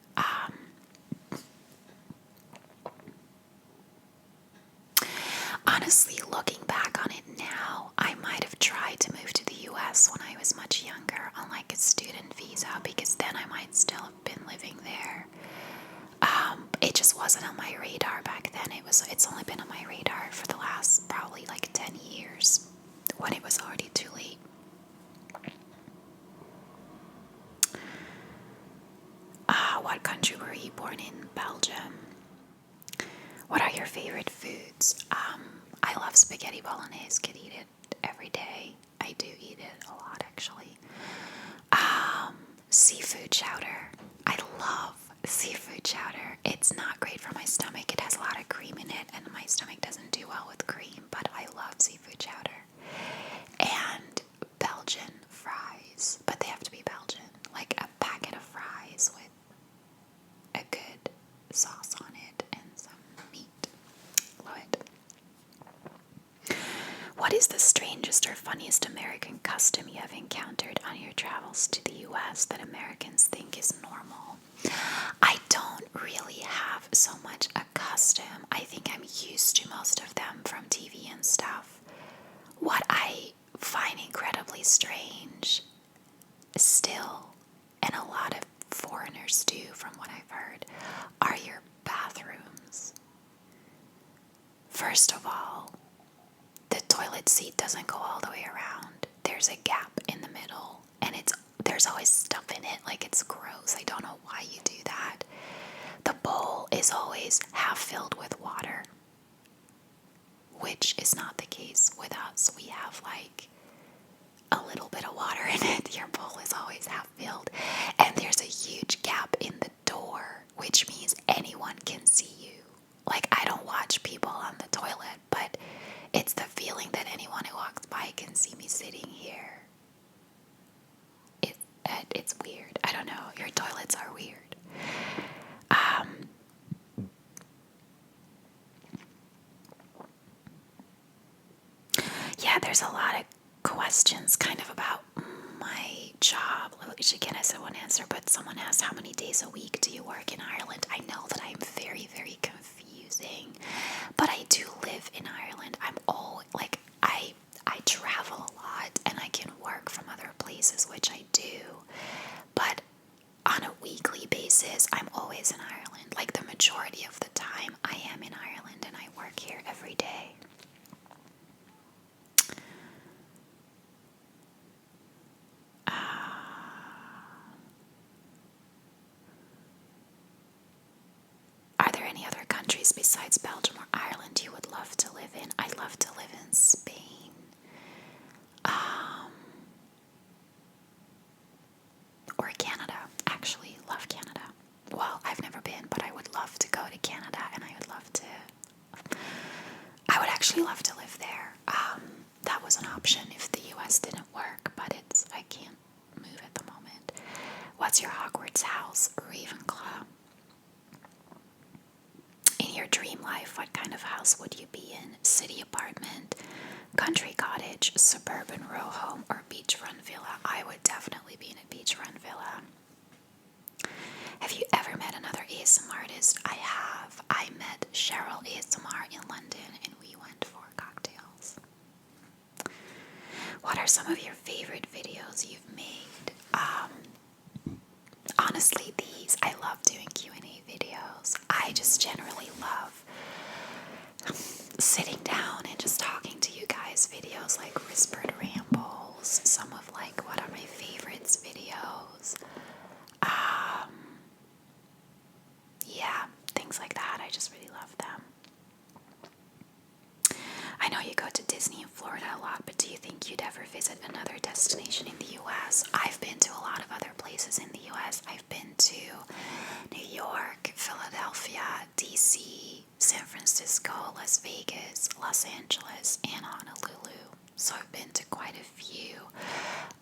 Honestly, looking back on it now, I might have tried to move to the US when I was much younger on like a student visa, because then I might still have been living there. It just wasn't on my radar back then. It's only been on my radar for the last probably like 10 years when it was already too late. What country were you born in? Belgium. What are your favorite foods? I love spaghetti bolognese. Could eat it every day. I do eat it a lot, actually. Seafood chowder. I love seafood chowder. It's not great for my stomach. It has a lot of cream in it, and my stomach doesn't do well with cream, but I love seafood chowder. And Belgian fries, but they have to be Belgian. Like a packet of fries with a good sauce on it and some meat. Love it. What is the strangest or funniest American custom you have encountered on your travels to the US that Americans think is normal? I don't really have so much a custom. I think I'm used to most of them from TV and stuff. What I find incredibly strange still, and a lot of foreigners do from what I've heard, are your bathrooms. First of all, the toilet seat doesn't go all the way around. There's a gap in the middle, and there's always stuff in it. Like, it's gross. I don't know why you do that. The bowl is always half filled with water, which is not the case with us. We have like a little bit of water in it. Your bowl is always half filled, and there's a huge gap in the door, which means anyone can see you. Like, I don't watch people on the toilet, but it's the feeling that anyone who walks by can see me sitting here. It's weird. I don't know. Your toilets are weird. Yeah, there's a lot of questions kind of about my job, which again I said one answer, but someone asked, how many days a week do you work in Ireland? I know that I'm very, very confusing, but I do live in Ireland. I'm all like, I travel a lot and I can work from other places, which I do, but on a weekly basis, I'm always in Ireland. Like, the majority of the time I am in Ireland and I work here every day. Are there any other countries besides Belgium or Ireland you would love to live in? I'd love to live in Spain. Or Canada. Actually, love Canada. Well, I've never been, but I would love to go to Canada, and I would actually love to live there. That was an option if the US didn't work, but I can't move at the moment. What's your Hogwarts house? Ravenclaw. In your dream life, what kind of house would you be in? City apartment, country cottage, suburban row home, or beachfront villa? I would definitely be in a beachfront villa. Have you ever met another ASMR artist? I have. I met Cheryl ASMR in London, and we went for coffee. some of your favorite videos you've made? Honestly, I love doing Q&A videos. I just generally love sitting down and just talking to you guys. Videos like Whispered Rambles, some of like what are my favorites videos. Yeah, things like that. I just really love them. I know you go to Disney in Florida a lot, but do you think you'd ever visit another destination in the US? I've been to a lot of other places in the US. I've been to New York, Philadelphia, DC, San Francisco, Las Vegas, Los Angeles, and Honolulu. So I've been to quite a few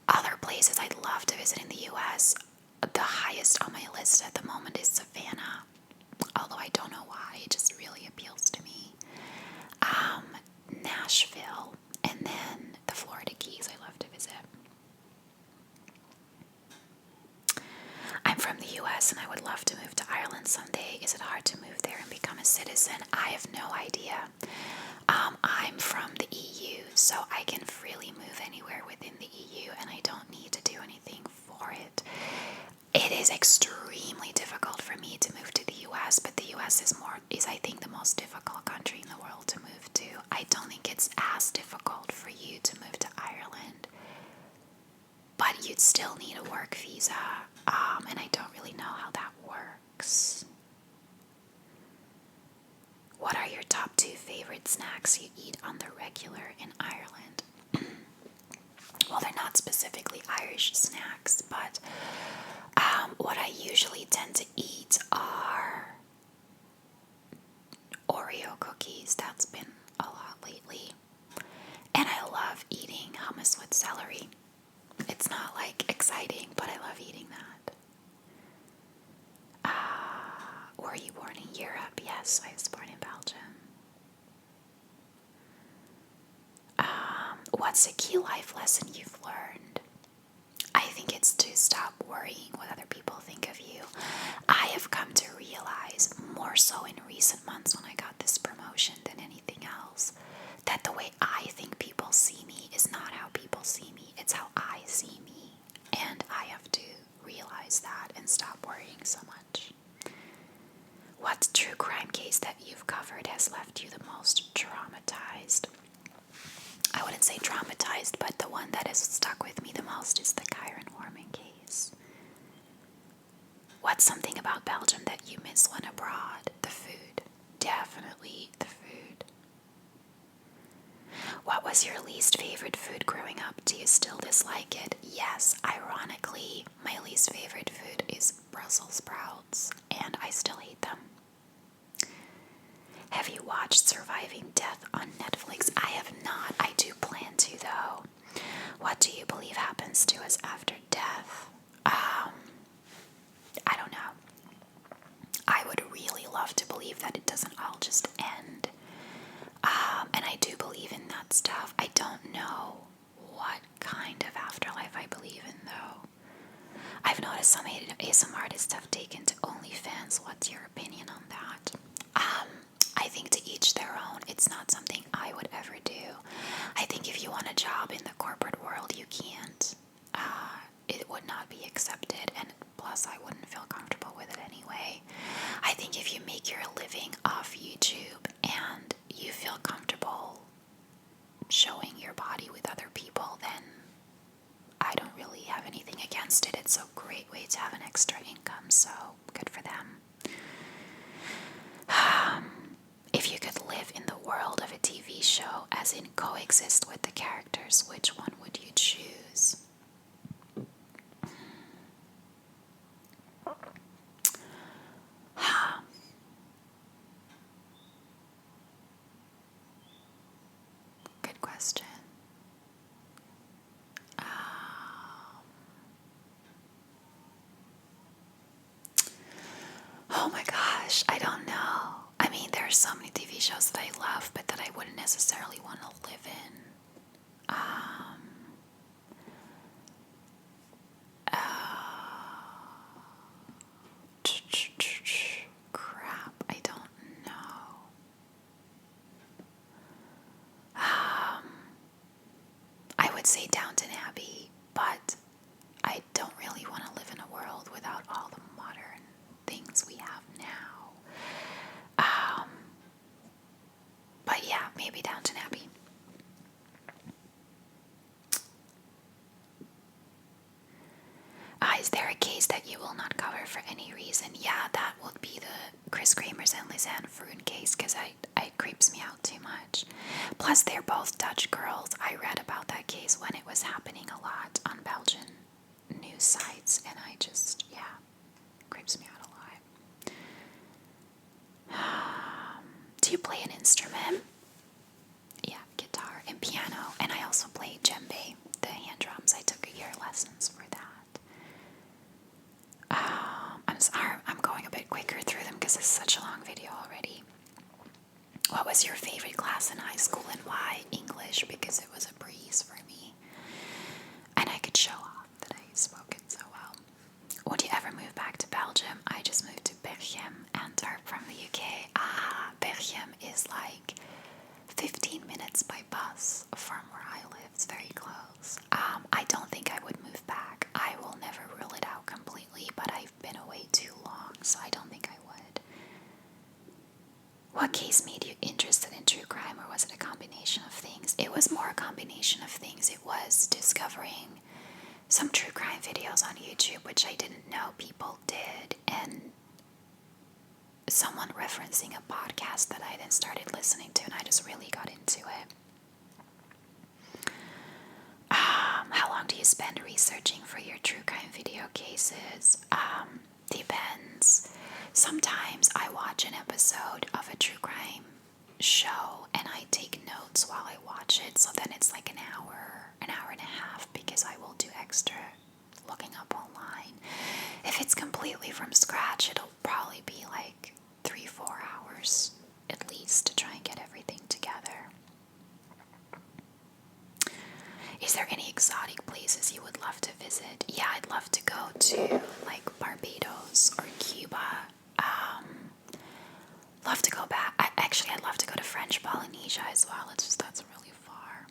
other places I'd love to visit in the US. The highest on my list at the moment is Savannah, although I don't know why, it just really appeals to me. Nashville, and then the Florida Keys I love to visit. I'm from the US and I would love to move to Ireland someday. Is it hard to move there and become a citizen? I have no idea. I'm from the EU, so I can freely move anywhere within the EU and I don't need to do anything for it. It is extremely difficult for me to move to the US, but the US is I think the most difficult country in the world to move to. I don't think it's as difficult for you to move to Ireland, but you'd still need a work visa, and I don't really know how that works. What are your top 2 favorite snacks you eat on the regular in Ireland? Well, they're not specifically Irish snacks, but what I usually tend to eat are Oreo cookies. That's been a lot lately. And I love eating hummus with celery. It's not like exciting, but I love eating that. Were you born in Europe? Yes, I was born in Belgium. What's a key life lesson you've learned? I think it's to stop worrying what other people think of you. I have come to realize, more so in recent months when I got this promotion than anything else, that the way I think people see me is not how people see me. It's how I see me. And I have to realize that and stop worrying so much. What true crime case that you've covered has left you the most traumatized? I wouldn't say traumatized, but the one that has stuck with me the most is the Kyron Horman case. What's something about Belgium that you miss when abroad? The food. Definitely the food. What was your least favorite food growing up? Do you still dislike it? Yes, ironically, my least favorite food is Brussels sprouts, and I still hate them. Have you watched Surviving Death on Netflix? I have not. I do plan to, though. What do you believe happens to us after death? I don't know. I would really love to believe that it doesn't all just end. And I do believe in that stuff. I don't know what kind of afterlife I believe in, though. I've noticed some ASMR artists have taken to OnlyFans. What's your opinion on that? I think to each their own. It's not something I would ever do. I think if you want a job in the corporate world, you can't. It would not be accepted, and plus I wouldn't feel comfortable with it anyway. I think if you make your living off YouTube and you feel comfortable showing your body with other people, then I don't really have anything against it. It's a great way to have an extra income, so good for them. If you could live in the world of a TV show, as in coexist with the characters, which one would you choose? Good question. Oh my gosh, I don't know. I mean, there are so many TV shows that I love, but that I wouldn't necessarily want to live in. Crap, I don't know. I would would say Downton Abbey, but I don't really want to live in a world without all the modern things we have now. But yeah, maybe Downton Abbey. Is there a case that you will not cover for any reason? Yeah, that would be the Chris Kramer's and Lisanne Froon case, because it creeps me out too much. Plus, they're both Dutch girls. I read about that case when it was happening a lot on Belgian news sites, and I just, yeah, creeps me out a lot. Do you play an instrument? Yeah, guitar and piano, and I also play djembe, the hand drums. I took a year lessons for that. I'm sorry, I'm going a bit quicker through them because it's such a long video already. What was your favorite class in high school and why? English, because it was a breeze for me. And I could show off that I spoke it so well. Would you ever move back to Belgium? I just moved to Berchem, Antwerp from the UK. Berchem is like 15 minutes by bus from where I live. It's very close. I don't think I would move back. I will never rule it out completely, but I've been away too long, so I don't think I would. What case made you interested in true crime, or was it a combination of things? It was more a combination of things. It was discovering some true crime videos on YouTube, which I didn't know people did, and someone referencing a podcast that I then started listening to, and I just really got into it. How long do you spend researching for your true crime video cases? Depends. Sometimes I watch an episode of a true crime show and I take notes while I watch it, so then it's like an hour and a half, because I will do extra looking up online. If it's completely from scratch, it'll probably be like 3-4 hours at least to try and get everything together. Is there any exotic places you would love to visit? Yeah, I'd love to go to like Barbados or Cuba. Love to go back. I'd love to go to French Polynesia as well. That's really far.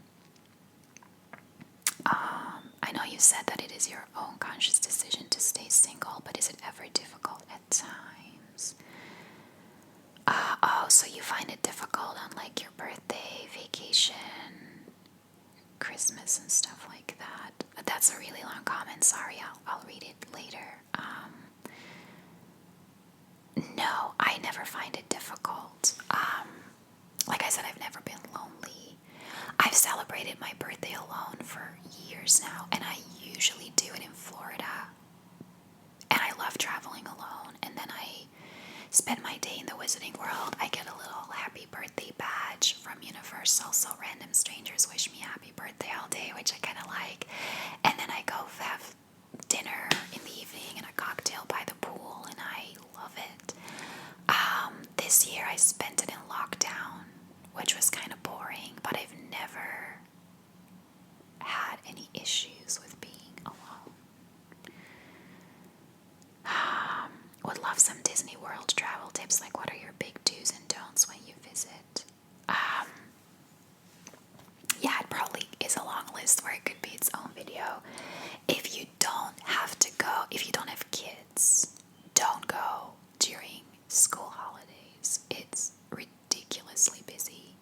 I know you said that it is your own conscious decision to stay single, but is it ever difficult at times? So you find it difficult on like your birthday, vacation, Christmas and stuff like that. That's a really long comment. Sorry, I'll read it later. No, I never find it difficult. Like I said, I've never been lonely. I've celebrated my birthday alone for years now, and I usually do it in Florida. And I love traveling alone, and then I spend my day in the Wizarding World. I get a little happy birthday badge from Universal, so random strangers wish me happy birthday all day, which I kind of like. And then I go have dinner in the evening and a cocktail by the pool, and I love it. This year I spent it in lockdown, which was kind of boring, but I've never had any issues with being alone. Would love some Disney World travel tips. Like, what are your big do's and don'ts when you visit? Yeah, it probably is a long list where it could be its own video. If you don't have to go, if you don't have kids, don't go during school holidays. It's ridiculously busy.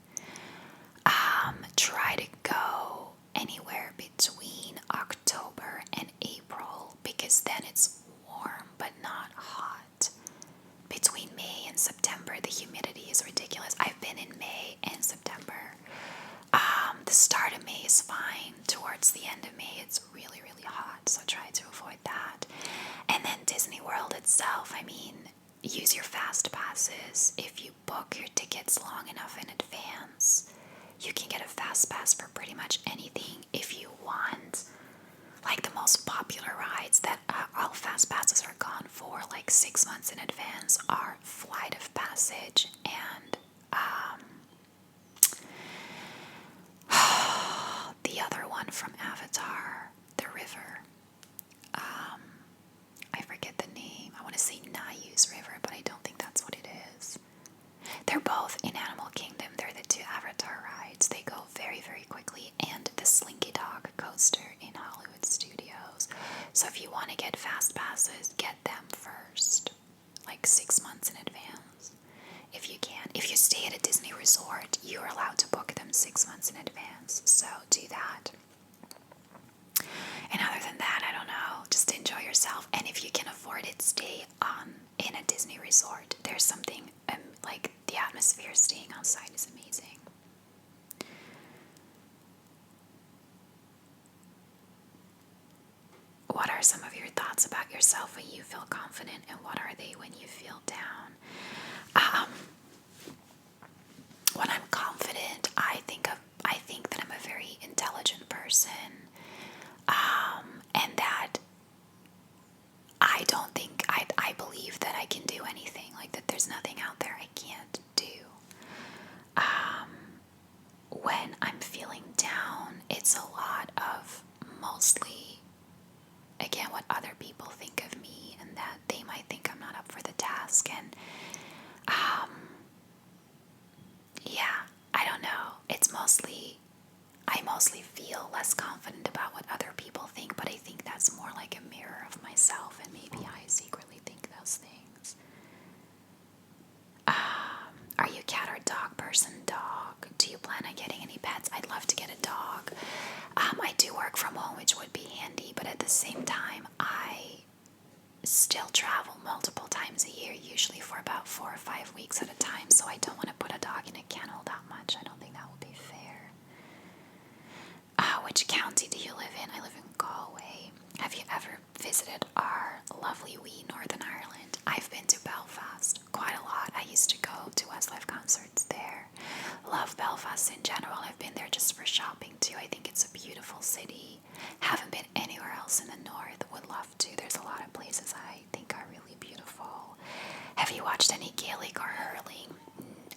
Try to go anywhere between October and April, because then it's warm but not hot. Between May and September, the humidity is ridiculous. I've been in May and September. The start of May is fine. Towards the end of May, it's really, really hot, so try to avoid that. And then Disney World itself, I mean, use your fast passes. If you book your tickets long enough in advance, you can get a fast pass for pretty much anything. If you want, like the most popular rides that all fast passes are gone for like 6 months in advance are Flight of Passage and the other one from Avatar, the river. I forget the name. I want to say Nayu's River, but I don't think that's what it is. They're both in Animal Kingdom. They're the two Avatar rides. They go very, very quickly, and the Slinky Dog goes some of your thoughts about yourself when you feel confident, and what are they when you feel down? When I'm confident, I think that I'm a very intelligent person, and that I don't think I believe that I can do anything, like that there's nothing out there I can't do. When I'm feeling down, it's a lot of mostly, again, what other people think of me, and that they might think I'm not up for the task. And yeah, I don't know. I mostly feel less confident about what other people think, but I think that's more like a mirror of myself, and maybe I secretly think those things. Are you a cat or dog person? Dog. Do you plan on getting any pets? I'd love to get a dog. I do work from home, which would be handy, but at the same time, I still travel multiple times a year, usually for about 4 or 5 weeks at a time, so I don't want to put a dog in a kennel that much. I don't think that would be fair. Which county do you live in? I live in Galway. Have you ever visited our lovely wee Northern Ireland? I've been to Belfast quite a lot. I used to go to Westlife concerts there. Love Belfast in general. I've been there just for shopping too. I think it's a beautiful city. Haven't been anywhere else in the north. Would love to. There's a lot of places I think are really beautiful. Have you watched any Gaelic or hurling?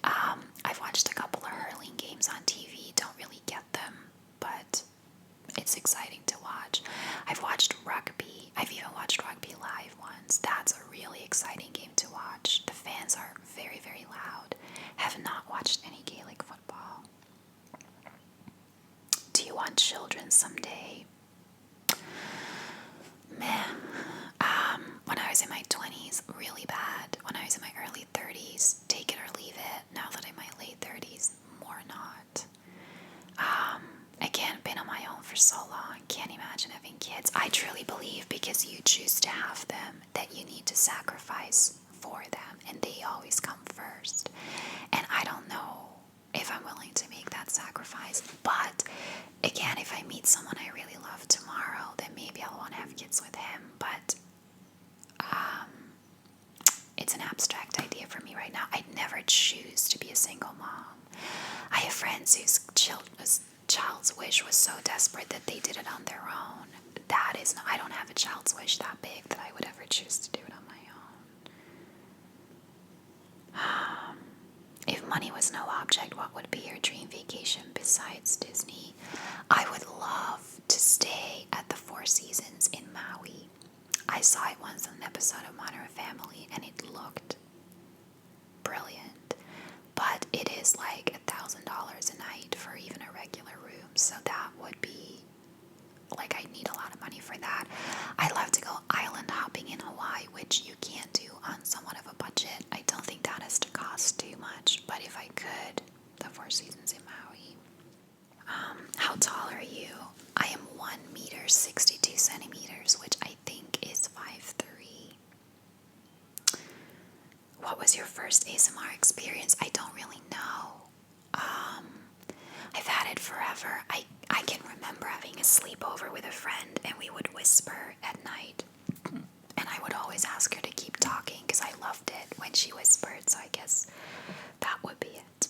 I've watched a couple of hurling games on TV. Don't really get them, but it's exciting to watch. I've watched rugby. I've even watched rugby live once. That's a really exciting game to watch. The fans are very, very loud. Have not watched any Gaelic football. Do you want children someday? Meh. When I was in my 20s, really bad. When I was in my early 30s, take it or leave it. Now that I'm in my late 30s, more not. Again, been on my own for so long, can't imagine having kids. I truly believe because you choose to have them that you need to sacrifice for them, and they always come first. And I don't know if I'm willing to make that sacrifice, but again, if I meet someone I really love tomorrow, then maybe I'll want to have kids with him. But it's an abstract idea for me right now. I'd never choose to be a single mom. I have friends whose child's wish was so desperate that they did it on their own. I don't have a child's wish that big that I would ever choose to do it on my own. If money was no object, what would be your dream vacation besides Disney? I would love to stay at the Four Seasons in Maui. I saw it once on an episode of Modern Family, and it looked brilliant. But it is like $1,000 a night for even a regular room, so that would be like I'd need a lot of money for that. I love to go island hopping in Hawaii, which you can't do on somewhat of a budget. I don't think that has to cost too much, but if I could, the Four Seasons in Maui. How tall are you? I am 1 meter 62 centimeters, which I think is 5'3". What was your first ASMR experience? I don't really know. I've had it forever. I can remember having a sleepover with a friend, and we would whisper at night. And I would always ask her to keep talking because I loved it when she whispered, so I guess that would be it.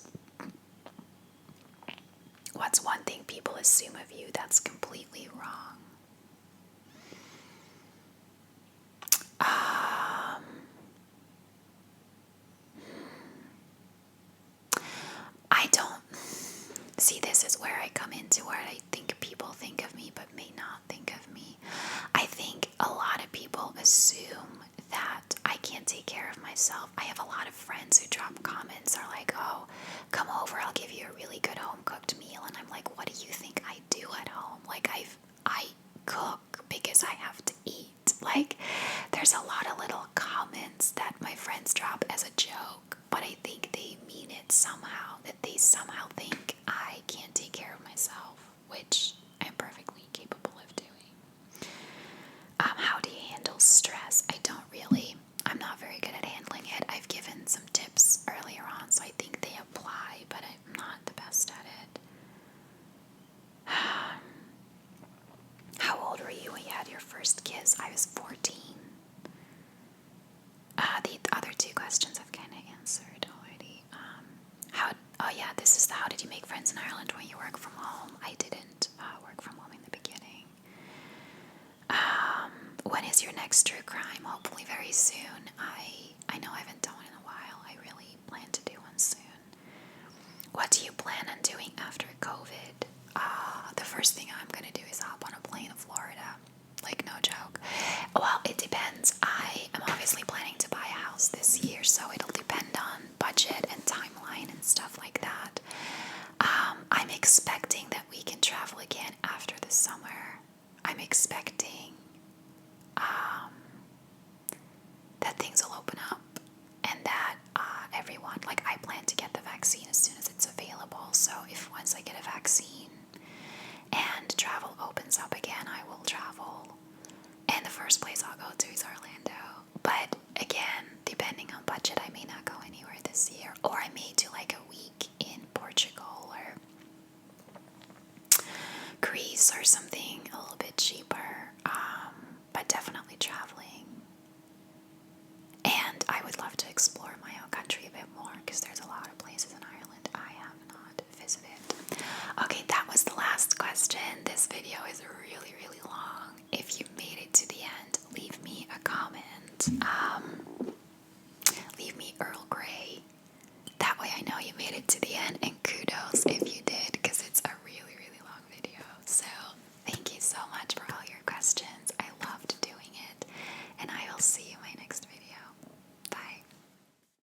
What's one thing people assume of you that's completely wrong? I don't see, this is where I come into where I think people think of me but may not think of me. I think a lot of people assume that I can't take care of myself. I have a lot of friends who drop comments are like, oh, come over, I'll give you a really good home cooked meal, and I'm like, what do you think I do at home? Like I cook because I have to eat. Like there's a lot of little comments that my friends drop as a joke, but I think they mean it somehow, that they somehow think I can't take care of myself, which I'm perfectly capable of doing. How do you handle stress? I don't really. I'm not very good at handling it. I've given some tips earlier on, so I think they apply, but I'm not the best at it. first kiss? I was 14. The other two questions I've kind of answered already. Oh yeah, this is how did you make friends in Ireland when you work from home? I didn't work from home in the beginning. When is your next true crime? Hopefully very soon. I know I haven't done one in a while. I really plan to do one soon. What do you plan on doing after COVID? The first thing I'm gonna do is hop on a plane to Florida. Like, no joke. Well, it depends. I am obviously planning to buy a house this year, so it'll depend on budget and timeline and stuff like that. I'm expecting that we can travel again after the summer. I'm expecting that things will open up and that everyone, like, I plan to get the vaccine as soon as it's available. So if once I get a vaccine and travel opens up again, I will travel. And the first place I'll go to is Orlando. But again, depending on budget, I may not go anywhere this year. Or I may do like a week in Portugal or Greece or something a little bit cheaper. But definitely traveling. And I would love to explore my own country a bit more because there's a lot of places in Ireland I have not visited. Okay, that was the last question. This video is really, really long. If you made it to the end, leave me a comment. Leave me Earl Grey. That way I know you made it to the end and